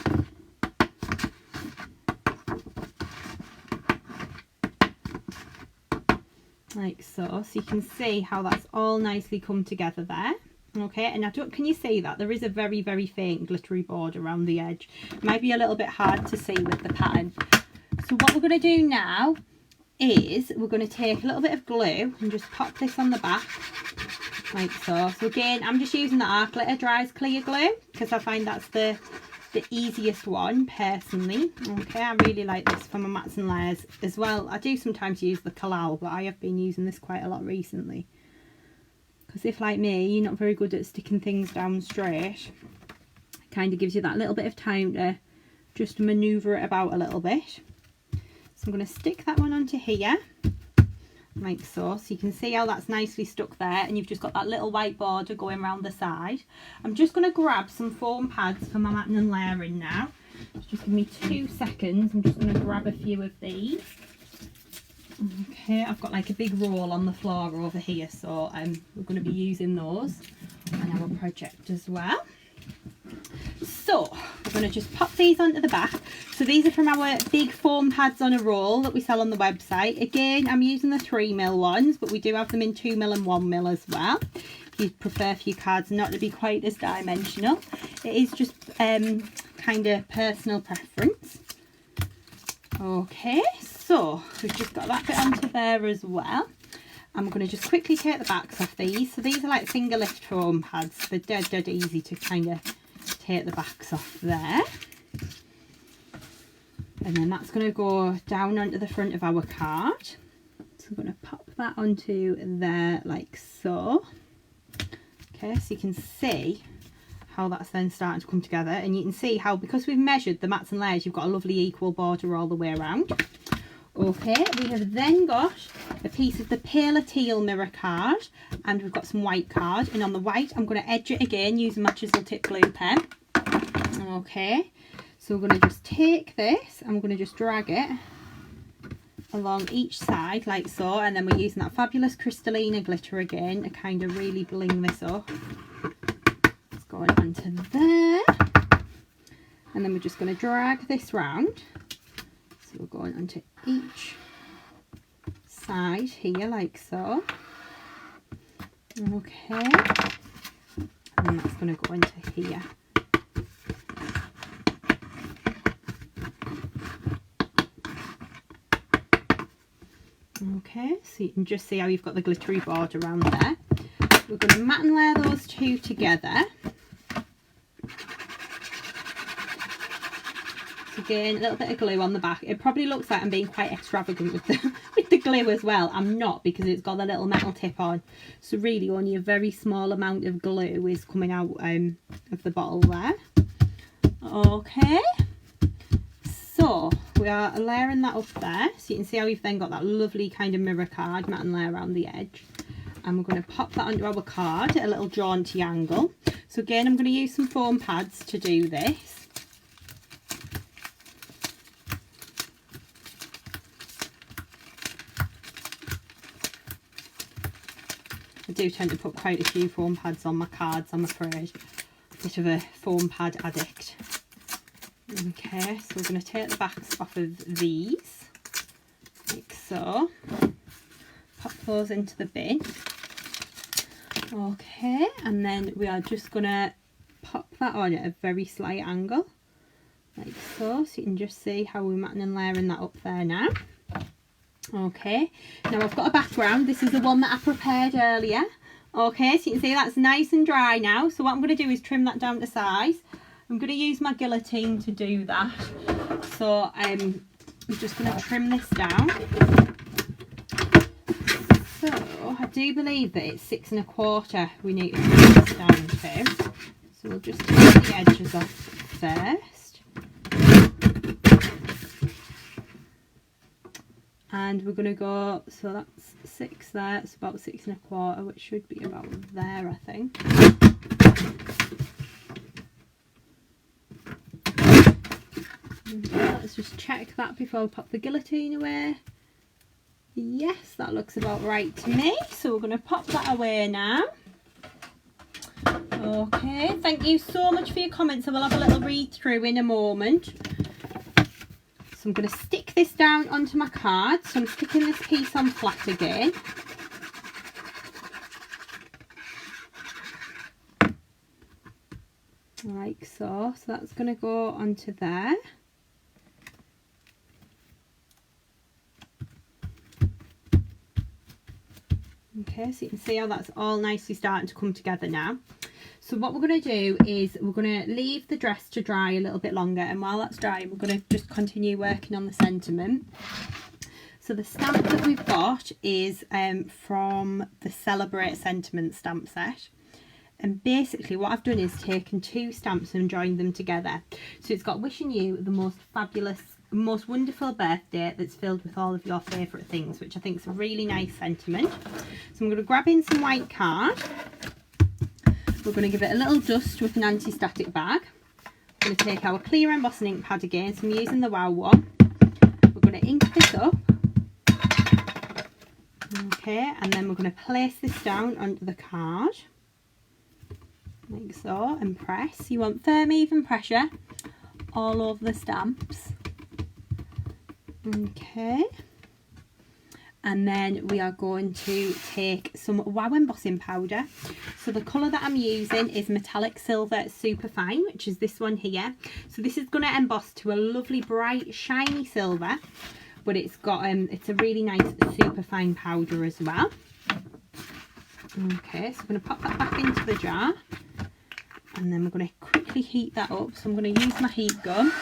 Like so. So you can see how that's all nicely come together there. Okay, and can you see that? There is a very, very faint glittery border around the edge. It might be a little bit hard to see with the pattern. So what we're going to do now is we're going to take a little bit of glue and just pop this on the back. Like so. So again, I'm just using the Art Glitter Dries Clear Glue because I find that's the easiest one personally. Okay, I really like this for my mats and layers as well. I do sometimes use the Kalal, but I have been using this quite a lot recently. Because if, like me, you're not very good at sticking things down straight, it kind of gives you that little bit of time to just manoeuvre it about a little bit. So I'm going to stick that one onto here. Like so. So you can see how that's nicely stuck there, and you've just got that little white border going around the side. I'm just going to grab some foam pads for my matting and layering now. Just give me 2 seconds. I'm just going to grab a few of these. Okay, I've got like a big roll on the floor over here, so we're going to be using those on our project as well. So we're going to just pop these onto the back. So these are from our big foam pads on a roll that we sell on the website. Again, I'm using the 3mm ones, but we do have them in 2mm and 1mm as well. If you prefer for your cards not to be quite as dimensional, it is just kind of personal preference. Okay, so we've just got that bit onto there as well. I'm going to just quickly take the backs off these. So these are like finger lift foam pads. They're dead easy to kind of take the backs off there. And then that's going to go down onto the front of our card. So I'm going to pop that onto there like so. Okay, so you can see how that's then starting to come together, and you can see how, because we've measured the mats and layers, you've got a lovely equal border all the way around. Okay, we have then got a piece of the paler teal mirror card, and we've got some white card, and on the white I'm going to edge it again using my chisel tip glue pen. Okay, so we're going to just take this and we're going to just drag it along each side like so, and then we're using that fabulous Kristalina glitter again to kind of really bling this up. It's going onto there, and then we're just going to drag this round. So we're going onto each side here like so. Okay, and then that's going to go into here. Okay, so you can just see how you've got the glittery border around there. We're going to mat and layer those two together. So again, a little bit of glue on the back. It probably looks like I'm being quite extravagant with the glue as well. I'm not, because it's got a little metal tip on. So really only a very small amount of glue is coming out of the bottle there. Okay. So we are layering that up there, so you can see how we've then got that lovely kind of mirror card mat and layer around the edge, and we're going to pop that onto our card at a little jaunty angle. So again, I'm going to use some foam pads to do this. I do tend to put quite a few foam pads on my cards, I'm afraid. Bit of a foam pad addict. Okay, so we're going to take the backs off of these, like so. Pop those into the bin. Okay, and then we are just going to pop that on at a very slight angle, like so. So you can just see how we're matting and layering that up there now. Okay, now I've got a background. This is the one that I prepared earlier. Okay, so you can see that's nice and dry now. So what I'm going to do is trim that down to size. I'm going to use my guillotine to do that. So I'm just going to trim this down. So I do believe that it's 6 1/4 we need to trim this down to. So we'll just take the edges off first. And we're going to go, so that's 6 there, it's about 6 1/4, which should be about there, I think. Okay, let's just check that before we pop the guillotine away. Yes, that looks about right to me. So we're going to pop that away now. Okay, thank you so much for your comments. I will have a little read through in a moment. So I'm going to stick this down onto my card. So I'm sticking this piece on flat again. Like so. So that's going to go onto there. Okay, so you can see how that's all nicely starting to come together now. So what we're going to do is we're going to leave the dress to dry a little bit longer, and while that's drying we're going to just continue working on the sentiment. So the stamp that we've got is from the Celebrate Sentiment stamp set, and basically what I've done is taken 2 stamps and joined them together. So it's got wishing you the most fabulous, most wonderful birthday that's filled with all of your favourite things, which I think is a really nice sentiment. So I'm going to grab in some white card. We're going to give it a little dust with an anti-static bag. We're going to take our clear embossing ink pad again, so I'm using the Wow one. We're going to ink this up. Okay, and then we're going to place this down onto the card, like so, and press. You want firm, even pressure all over the stamps. Okay. And then we are going to take some Wow embossing powder. So the colour that I'm using is Metallic Silver Superfine, which is this one here. So this is going to emboss to a lovely bright shiny silver, but it's got it's a really nice superfine powder as well. Okay, so I'm going to pop that back into the jar, and then we're going to quickly heat that up. So I'm going to use my heat gun.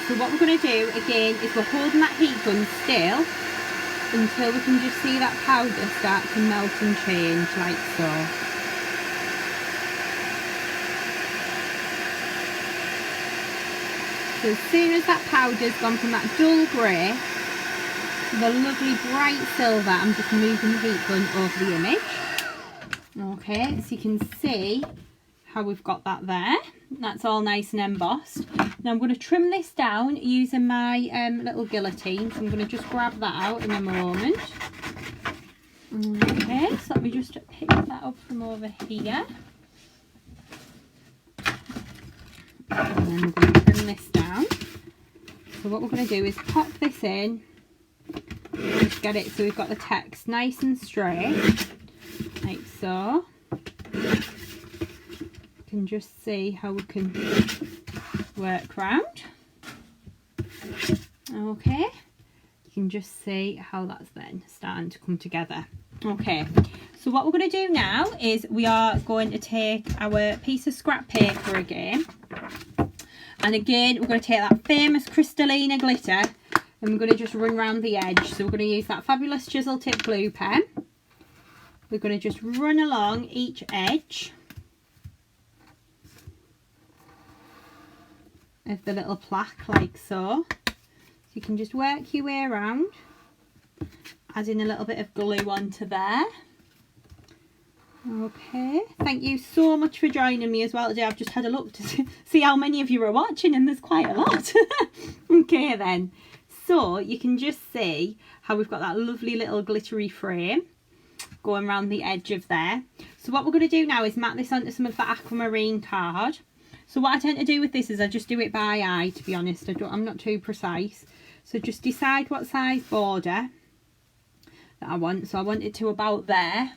So what we're going to do again is we're holding that heat gun still until we can just see that powder start to melt and change, like so. So as soon as that powder's gone from that dull grey to the lovely bright silver, I'm just moving the heat gun over the image. Okay, so you can see how we've got that there. That's all nice and embossed. Now I'm going to trim this down using my little guillotine. So I'm going to just grab that out in a moment. Okay, so let me just pick that up from over here. And then we're going to trim this down. So what we're going to do is pop this in. Just get it so we've got the text nice and straight, like so. Can just see how we can work round. Okay, you can just see how that's then starting to come together. Okay, so what we're going to do now is we are going to take our piece of scrap paper again, and again we're going to take that famous Kristalina Glitter, and we're going to just run around the edge. So we're going to use that fabulous chisel tip glue pen. We're going to just run along each edge of the little plaque, like so. So you can just work your way around, adding a little bit of glue onto there. Okay, thank you so much for joining me as well today. I've just had a look to see how many of you are watching, and there's quite a lot. Okay then, so you can just see how we've got that lovely little glittery frame. going around the edge of there. So what we're going to do now is mat this onto some of the aquamarine card. So what I tend to do with this is I just do it by eye, to be honest. I'm not too precise. So just decide what size border that I want. So I want it to about there.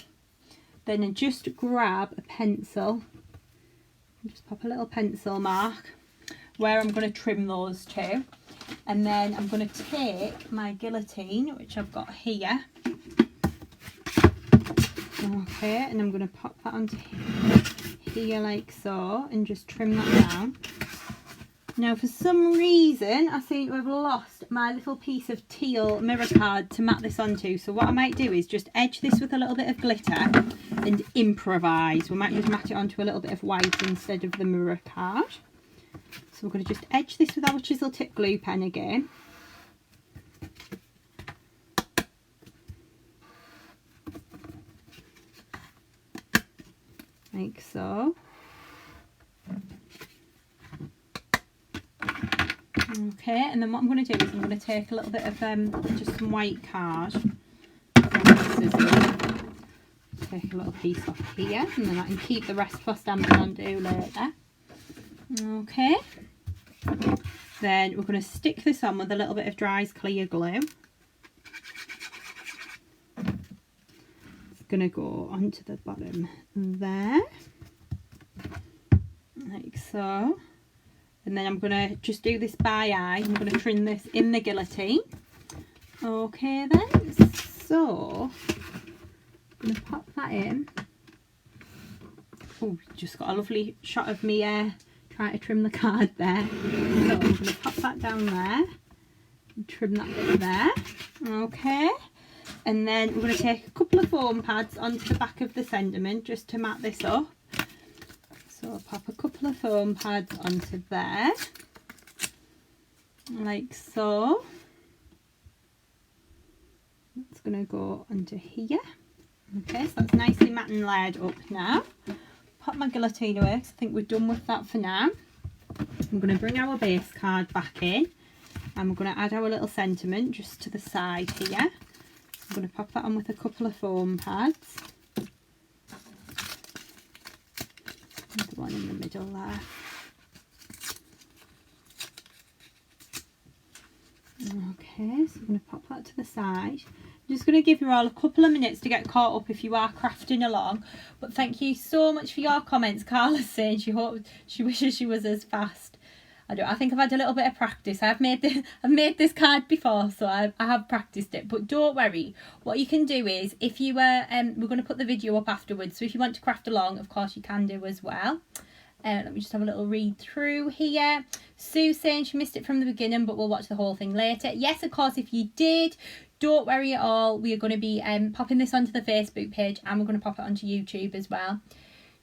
Then I just grab a pencil. Just pop a little pencil mark where I'm going to trim those to. And then I'm going to take my guillotine, which I've got here. Okay, and I'm going to pop that onto here like so, and just trim that down. Now for some reason I seem to have lost my little piece of teal mirror card to mat this onto, so what I might do is just edge this with a little bit of glitter and improvise. We might just mat it onto a little bit of white instead of the mirror card. So we're going to just edge this with our chisel tip glue pen again. Like so. Okay, and then what I'm going to do is I'm going to take a little bit of just some white card. Take a little piece off here, and then I can keep the rest for stamping onto later. Okay. Then we're going to stick this on with a little bit of dries clear glue. It's going to go onto the bottom there, like so. And then I'm going to just do this by eye. I'm going to trim this in the guillotine. Okay then, so I'm going to pop that in. Oh, just got a lovely shot of me trying to trim the card there. So I'm going to pop that down there and trim that bit there. Okay, and then we're going to take a couple of foam pads onto the back of the sentiment just to mat this up. So I'll pop a couple of foam pads onto there, like so. That's going to go onto here. Okay, so that's nicely matte and layered up now. Pop my guillotine away because I think we're done with that for now. I'm going to bring our base card back in, and we're going to add our little sentiment just to the side here. I'm going to pop that on with a couple of foam pads. The one in the middle there. Okay, so I'm going to pop that to the side. I'm just going to give you all a couple of minutes to get caught up if you are crafting along. But thank you so much for your comments. Carla's saying she wishes she was as fast. I think I've had a little bit of practice. I've made this card before, so I have practiced it. But don't worry. What you can do is, if you we're going to put the video up afterwards. So if you want to craft along, of course you can do as well. Let me just have a little read through here. Sue saying she missed it from the beginning, but we'll watch the whole thing later. Yes, of course, if you did, don't worry at all. We are going to be popping this onto the Facebook page, and we're going to pop it onto YouTube as well.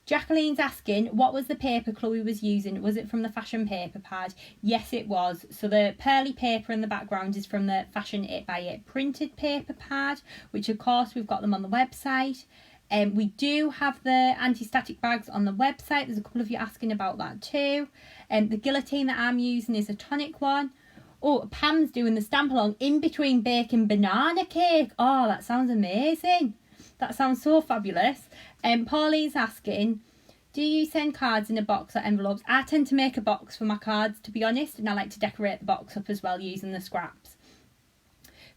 Jacqueline's asking, what was the paper Chloe was using? Was it from the Fashion Paper pad? Yes, it was. So the pearly paper in the background is from the Fashion It by It printed paper pad, which of course we've got them on the website. We do have the anti-static bags on the website. There's a couple of you asking about that too. The guillotine that I'm using is a tonic one. Oh, Pam's doing the stamp along in between baking banana cake. Oh, that sounds amazing. That sounds so fabulous. Pauline's asking, do you send cards in a box or envelopes? I tend to make a box for my cards, to be honest, and I like to decorate the box up as well using the scraps.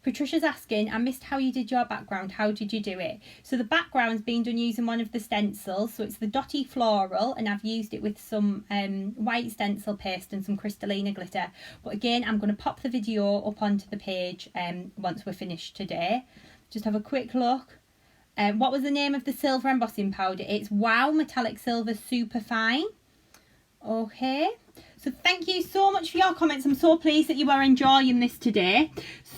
Patricia's asking, I missed how you did your background. How did you do it? So the background's been done using one of the stencils. So it's the Dotty Floral, and I've used it with some white stencil paste and some Kristalina Glitter. But again, I'm going to pop the video up onto the page once we're finished today. Just have a quick look. What was the name of the silver embossing powder? It's Wow Metallic Silver Super Fine. Okay, so thank you so much for your comments. I'm so pleased that you are enjoying this today.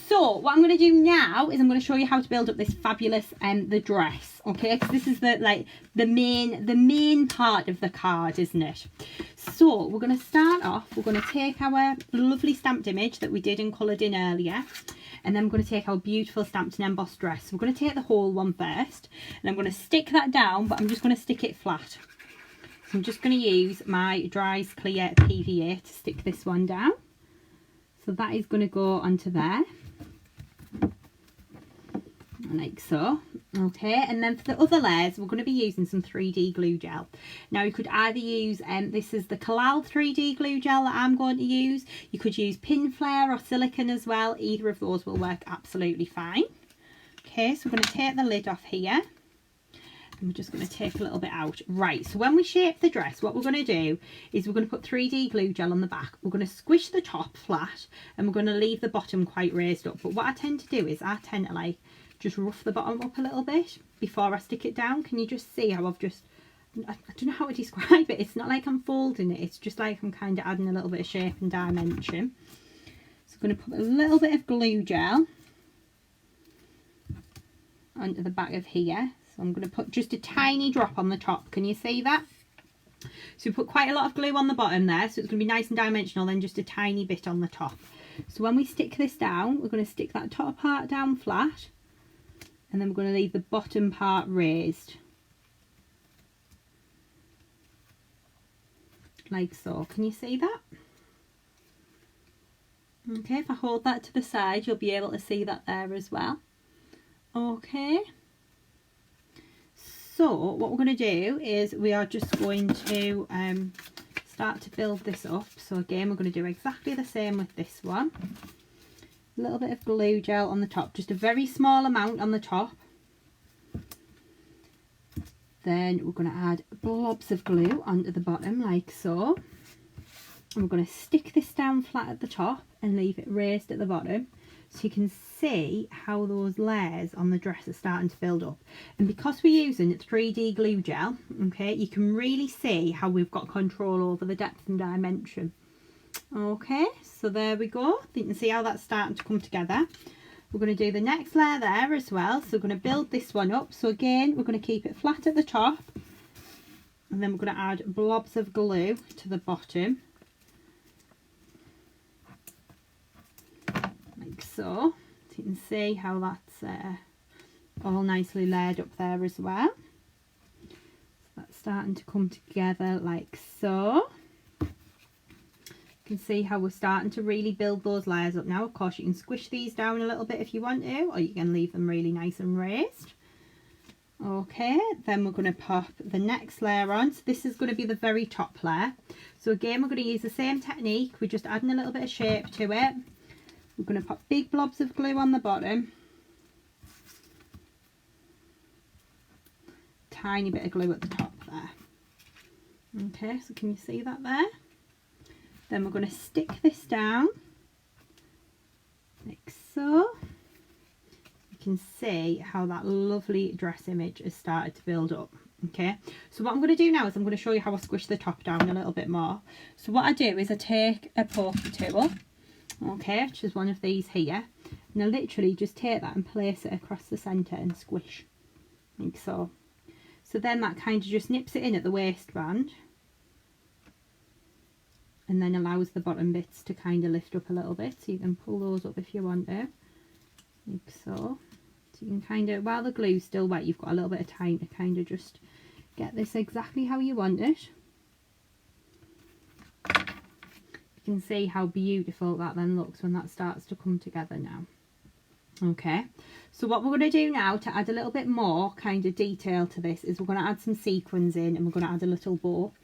So what I'm going to do now is I'm going to show you how to build up this fabulous the dress. Okay, because this is the main part of the card, isn't it? So we're going to start off. We're going to take our lovely stamped image that we did and coloured in earlier. And then I'm going to take our beautiful stamped and embossed dress. So we're going to take the whole one first. And I'm going to stick that down, but I'm just going to stick it flat. So I'm just going to use my Dries Clear PVA to stick this one down. So that is going to go onto there. Like so. Okay, and then for the other layers, we're going to be using some 3D glue gel. Now, you could either use, this is the Kalal 3D glue gel that I'm going to use. You could use pin flare or silicone as well. Either of those will work absolutely fine. Okay, so we're going to take the lid off here. And we're just going to take a little bit out. Right, so when we shape the dress, what we're going to do is we're going to put 3D glue gel on the back. We're going to squish the top flat and we're going to leave the bottom quite raised up. But what I tend to do is I tend to like just rough the bottom up a little bit before I stick it down. Can you just see how I've just, I don't know how to describe it. It's not like I'm folding it. It's just like I'm kind of adding a little bit of shape and dimension. So I'm going to put a little bit of glue gel onto the back of here. So I'm going to put just a tiny drop on the top. Can you see that? So we put quite a lot of glue on the bottom there. So it's going to be nice and dimensional. Then just a tiny bit on the top. So when we stick this down, we're going to stick that top part down flat. And then we're going to leave the bottom part raised. Like so. Can you see that? Okay, if I hold that to the side, you'll be able to see that there as well. Okay. So what we're going to do is we are just going to start to build this up. So again, we're going to do exactly the same with this one. A little bit of glue gel on the top, just a very small amount on the top. Then we're going to add blobs of glue onto the bottom like so. And we're going to stick this down flat at the top and leave it raised at the bottom. So you can see how those layers on the dress are starting to build up. And because we're using 3D glue gel, okay, you can really see how we've got control over the depth and dimension. Okay, so there we go. You can see how that's starting to come together. We're going to do the next layer there as well. So we're going to build this one up. So again, we're going to keep it flat at the top. And then we're going to add blobs of glue to the bottom. Like so. So you can see how that's all nicely layered up there as well. So that's starting to come together like so. You can see how we're starting to really build those layers up now. Of course, you can squish these down a little bit if you want to, or you can leave them really nice and raised. Okay, then we're going to pop the next layer on. So this is going to be the very top layer. So again, we're going to use the same technique. We're just adding a little bit of shape to it. We're going to pop big blobs of glue on the bottom. Tiny bit of glue at the top there. Okay, so can you see that there? Then we're going to stick this down like so. You can see how that lovely dress image has started to build up. Okay, so what I'm going to do now is I'm going to show you how I squish the top down a little bit more. So what I do is I take a poker tool, okay, which is one of these here, and I literally just take that and place it across the centre and squish like so. So then that kind of just nips it in at the waistband. And then allows the bottom bits to kind of lift up a little bit, so you can pull those up if you want to, like so. So you can kind of, while the glue's still wet, you've got a little bit of time to kind of just get this exactly how you want it. You can see how beautiful that then looks when that starts to come together now. Okay, so what we're going to do now to add a little bit more kind of detail to this is we're going to add some sequins in, and we're going to add a little bow.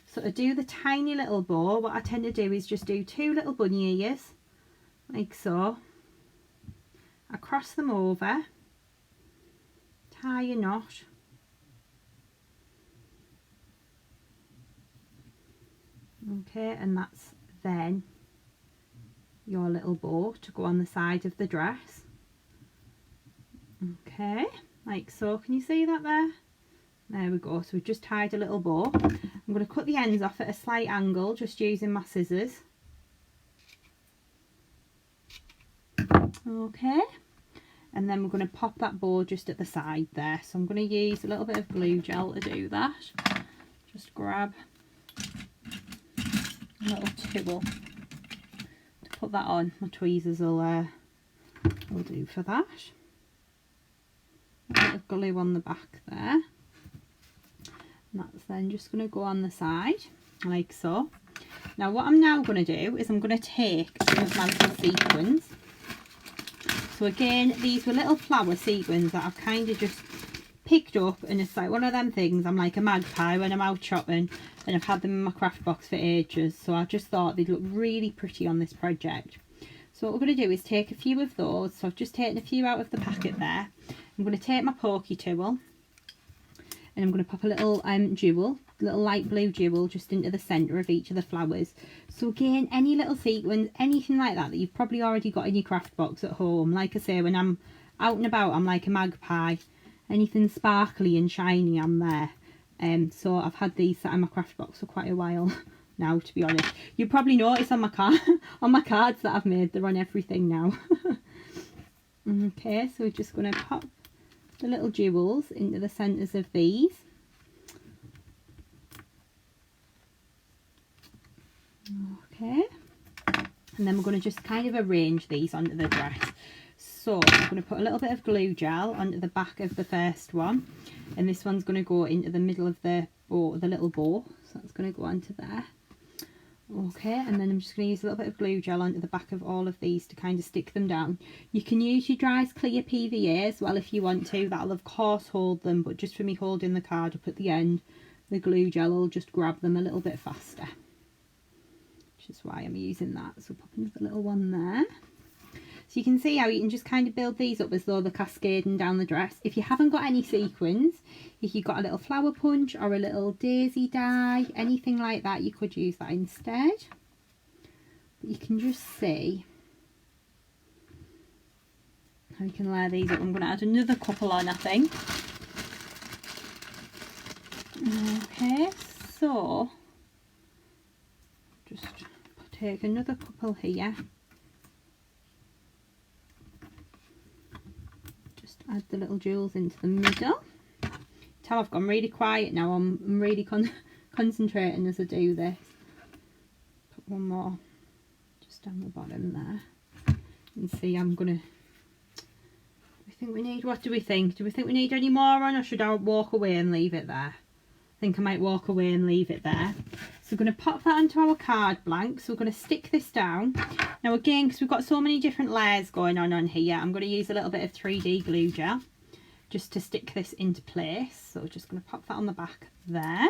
So to do the tiny little bow, what I tend to do is just do 2 little bunny ears, like so. I cross them over, tie a knot, okay, and that's then your little bow to go on the side of the dress. Okay, like so. Can you see that there? There we go. So we've just tied a little bow. I'm going to cut the ends off at a slight angle, just using my scissors. Okay. And then we're going to pop that bow just at the side there. So I'm going to use a little bit of glue gel to do that. Just grab a little tool to put that on. My tweezers will do for that. A bit of glue on the back there. And that's then just going to go on the side like so. Now what I'm now going to do is I'm going to take some of my little sequins. So again, these were little flower sequins that I've kind of just picked up, and it's like one of them things, I'm like a magpie when I'm out shopping, and I've had them in my craft box for ages, so I just thought they'd look really pretty on this project. So what we're going to do is take a few of those. So I've just taken a few out of the packet there. I'm going to take my pokey tool, and I'm going to pop a little jewel, little light blue jewel, just into the centre of each of the flowers. So again, any little sequins, anything like that you've probably already got in your craft box at home. Like I say, when I'm out and about, I'm like a magpie. Anything sparkly and shiny, I'm there. So I've had these sat in my craft box for quite a while now, to be honest. You probably notice on my on my cards that I've made, they're on everything now. Okay, so we're just going to pop the little jewels into the centres of these. Okay, and then we're going to just kind of arrange these onto the dress. So I'm going to put a little bit of glue gel onto the back of the first one, and this one's going to go into the middle of the bow, the little bow, so that's going to go onto there. Okay, and then I'm just going to use a little bit of glue gel onto the back of all of these to kind of stick them down. You can use your dry clear PVA as well if you want to. That'll of course hold them, but just for me holding the card up at the end, the glue gel will just grab them a little bit faster, which is why I'm using that. So pop another little one there. So you can see how you can just kind of build these up as though they're cascading down the dress. If you haven't got any sequins, if you've got a little flower punch or a little daisy die, anything like that, you could use that instead. But you can just see how you can layer these up. I'm going to add another couple on, I think. Okay, so just take another couple here. Add the little jewels into the middle. Tell I've gone really quiet now. I'm really concentrating as I do this. Put one more just down the bottom there. And see, I'm gonna. We think we need. What do we think? Do we think we need any more on, or should I walk away and leave it there? I think I might walk away and leave it there. So we're going to pop that onto our card blank. So we're going to stick this down. Now again, because we've got so many different layers going on here, I'm going to use a little bit of 3D glue gel just to stick this into place. So we're just going to pop that on the back there.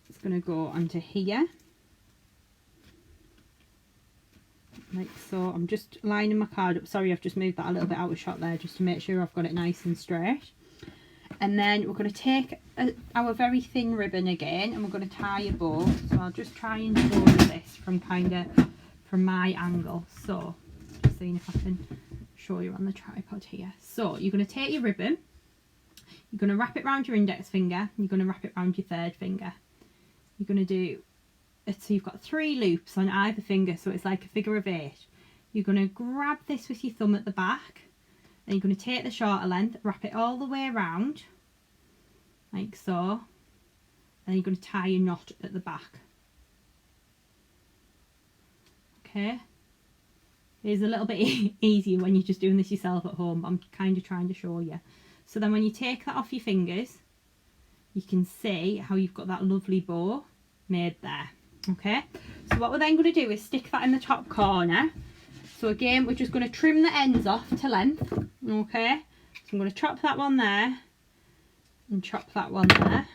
It's going to go onto here. Like so. I'm just lining my card up. Sorry, I've just moved that a little bit out of shot there just to make sure I've got it nice and straight. And then we're going to take our very thin ribbon again, and we're going to tie a bow. So I'll just try and show you this from my angle. So just seeing if I can show you on the tripod here. So you're going to take your ribbon, you're going to wrap it around your index finger, you're going to wrap it around your third finger. You're going to do it so you've got 3 loops on either finger, so it's like a figure of 8. You're going to grab this with your thumb at the back. Then you're going to take the shorter length, wrap it all the way around, like so. Then you're going to tie a knot at the back. Okay. It's a little bit easier when you're just doing this yourself at home, but I'm kind of trying to show you. So then when you take that off your fingers, you can see how you've got that lovely bow made there. Okay. So what we're then going to do is stick that in the top corner. So again, we're just going to trim the ends off to length, okay? So I'm going to chop that one there and chop that one there.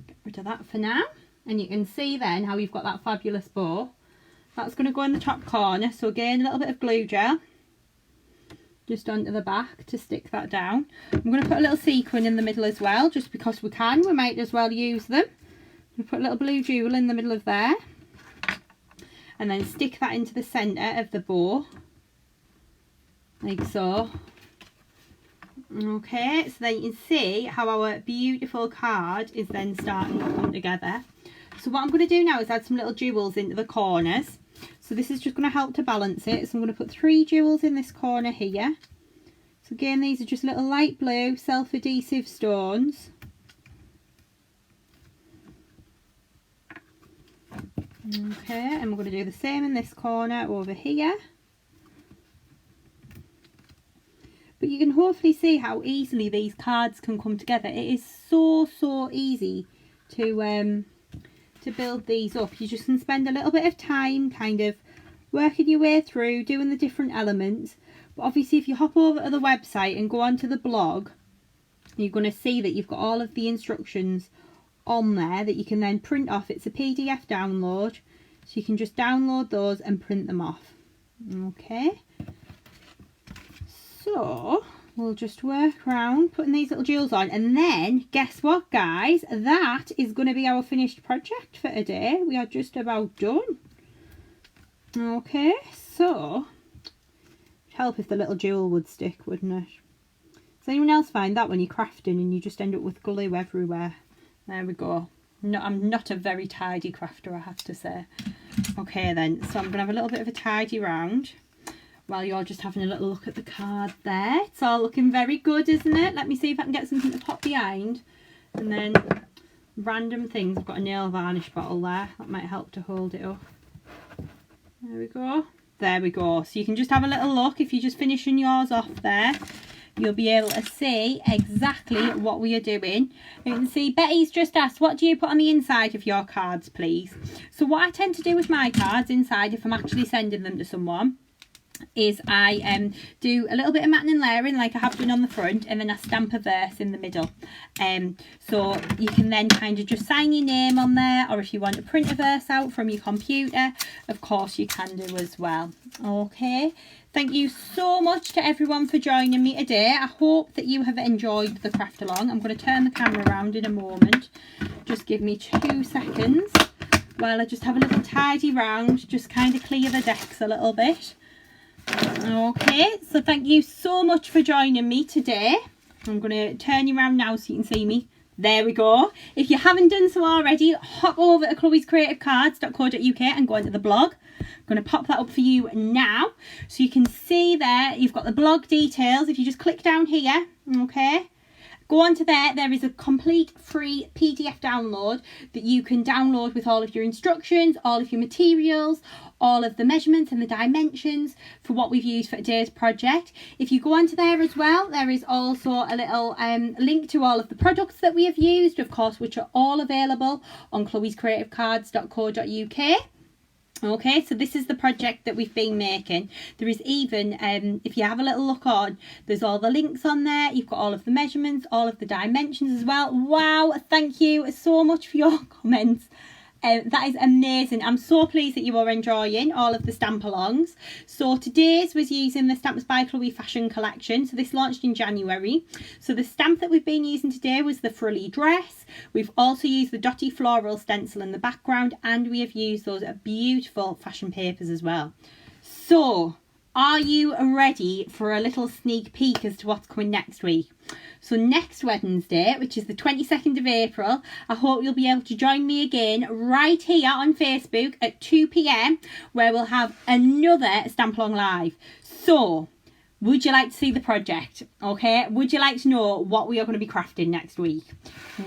Get rid of that for now. And you can see then how you've got that fabulous bow. That's going to go in the top corner. So again, a little bit of glue gel just onto the back to stick that down. I'm going to put a little sequin in the middle as well, just because we can. We might as well use them. We put a little blue jewel in the middle of there. And then stick that into the centre of the bow, like so. Okay, so then you can see how our beautiful card is then starting to come together. So what I'm going to do now is add some little jewels into the corners. So this is just going to help to balance it. So I'm going to put 3 jewels in this corner here. So again, these are just little light blue self-adhesive stones. Okay, and we're going to do the same in this corner over here. But you can hopefully see how easily these cards can come together. It is so easy to build these up. You just can spend a little bit of time kind of working your way through, doing the different elements. But obviously if you hop over to the website and go onto the blog, you're going to see that you've got all of the instructions on there that you can then print off. It's a PDF download, so you can just download those and print them off. Okay, so we'll just work around putting these little jewels on, and then guess what, guys, that is going to be our finished project for today. We are just about done. Okay, so it'd help if the little jewel would stick, wouldn't it? Does anyone else find that when you're crafting and you just end up with glue everywhere? There we go. No, I'm not a very tidy crafter, I have to say. Okay then, so I'm going to have a little bit of a tidy round while you're just having a little look at the card there. It's all looking very good, isn't it? Let me see if I can get something to pop behind. And then random things. I've got a nail varnish bottle there. That might help to hold it up. There we go. There we go. So you can just have a little look. If you're just finishing yours off there, you'll be able to see exactly what we are doing. You can see Betty's just asked, what do you put on the inside of your cards, please? So what I tend to do with my cards inside, if I'm actually sending them to someone, is I do a little bit of matting and layering like I have done on the front, and then I stamp a verse in the middle. So you can then kind of just sign your name on there, or if you want to print a verse out from your computer, of course you can do as well. Okay, thank you so much to everyone for joining me today. I hope that you have enjoyed the craft along. I'm going to turn the camera around in a moment. Just give me 2 seconds while I just have a little tidy round, just kind of clear the decks a little bit. Okay, so thank you so much for joining me today. I'm going to turn you around now so you can see me. There we go. If you haven't done so already, hop over to chloescreativecards.co.uk and go into the blog. I'm going to pop that up for you now so you can see there you've got the blog details. If you just click down here, okay, go on to there. There is a complete free PDF download that you can download with all of your instructions, all of your materials, all of the measurements and the dimensions for what we've used for today's project. If you go onto there as well, there is also a little link to all of the products that we have used, of course, which are all available on chloescreativecards.co.uk. Okay, so this is the project that we've been making. There is even, if you have a little look on, there's all the links on there. You've got all of the measurements, all of the dimensions as well. Wow, thank you so much for your comments. That is amazing. I'm so pleased that you are enjoying all of the stamp alongs. So today's was using the Stamps by Chloe fashion collection. So this launched in January. So the stamp that we've been using today was the frilly dress. We've also used the dotty floral stencil in the background, and we have used those beautiful fashion papers as well. So are you ready for a little sneak peek as to what's coming next week? So next Wednesday, which is the 22nd of April, I hope you'll be able to join me again right here on Facebook at 2 p.m, where we'll have another Stamp Along Live. So would you like to see the project? Okay, would you like to know what we are going to be crafting next week?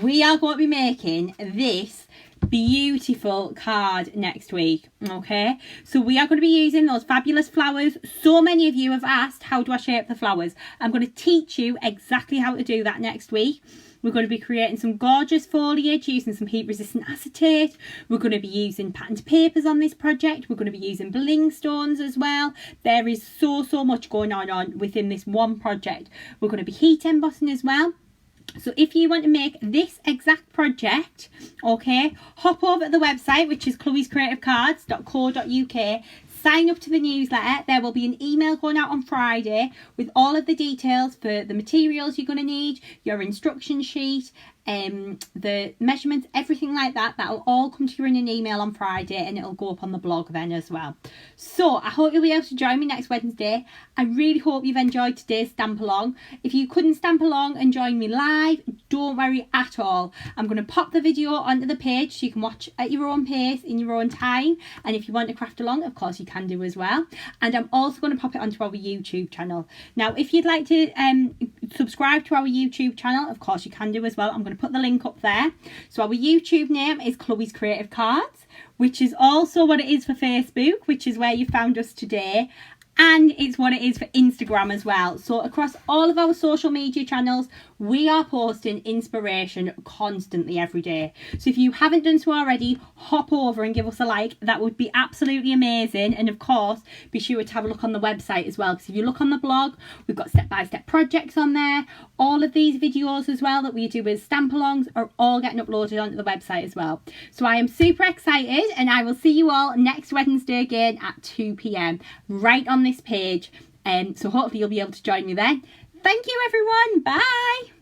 We are going to be making this beautiful card next week. Okay, so we are going to be using those fabulous flowers. So many of you have asked, how do I shape the flowers? I'm going to teach you exactly how to do that next week. We're going to be creating some gorgeous foliage using some heat resistant acetate. We're going to be using patterned papers on this project. We're going to be using bling stones as well. There is so much going on within this one project. We're going to be heat embossing as well. So if you want to make this exact project, okay, hop over to the website, which is chloescreativecards.co.uk. Sign up to the newsletter. There will be an email going out on Friday with all of the details for the materials you're going to need, your instruction sheet, the measurements, everything like that. That'll all come to you in an email on Friday, and it'll go up on the blog then as well. So I hope you'll be able to join me next Wednesday. I really hope you've enjoyed today's stamp along. If you couldn't stamp along and join me live, don't worry at all. I'm going to pop the video onto the page so you can watch at your own pace in your own time, and if you want to craft along, of course you can do as well. And I'm also going to pop it onto our YouTube channel. Now if you'd like to subscribe to our YouTube channel, of course you can do as well. I'm going to put the link up there. So our YouTube name is Chloe's Creative Cards, which is also what it is for Facebook, which is where you found us today. and it's what it is for Instagram as well. So across all of our social media channels, we are posting inspiration constantly every day. So if you haven't done so already, hop over and give us a like. That would be absolutely amazing. And of course, be sure to have a look on the website as well, because if you look on the blog, we've got step-by-step projects on there. All of these videos as well that we do with stamp-alongs are all getting uploaded onto the website as well. So I am super excited, and I will see you all next Wednesday again at 2 p.m. right on this page. So hopefully you'll be able to join me then. Thank you, everyone. Bye.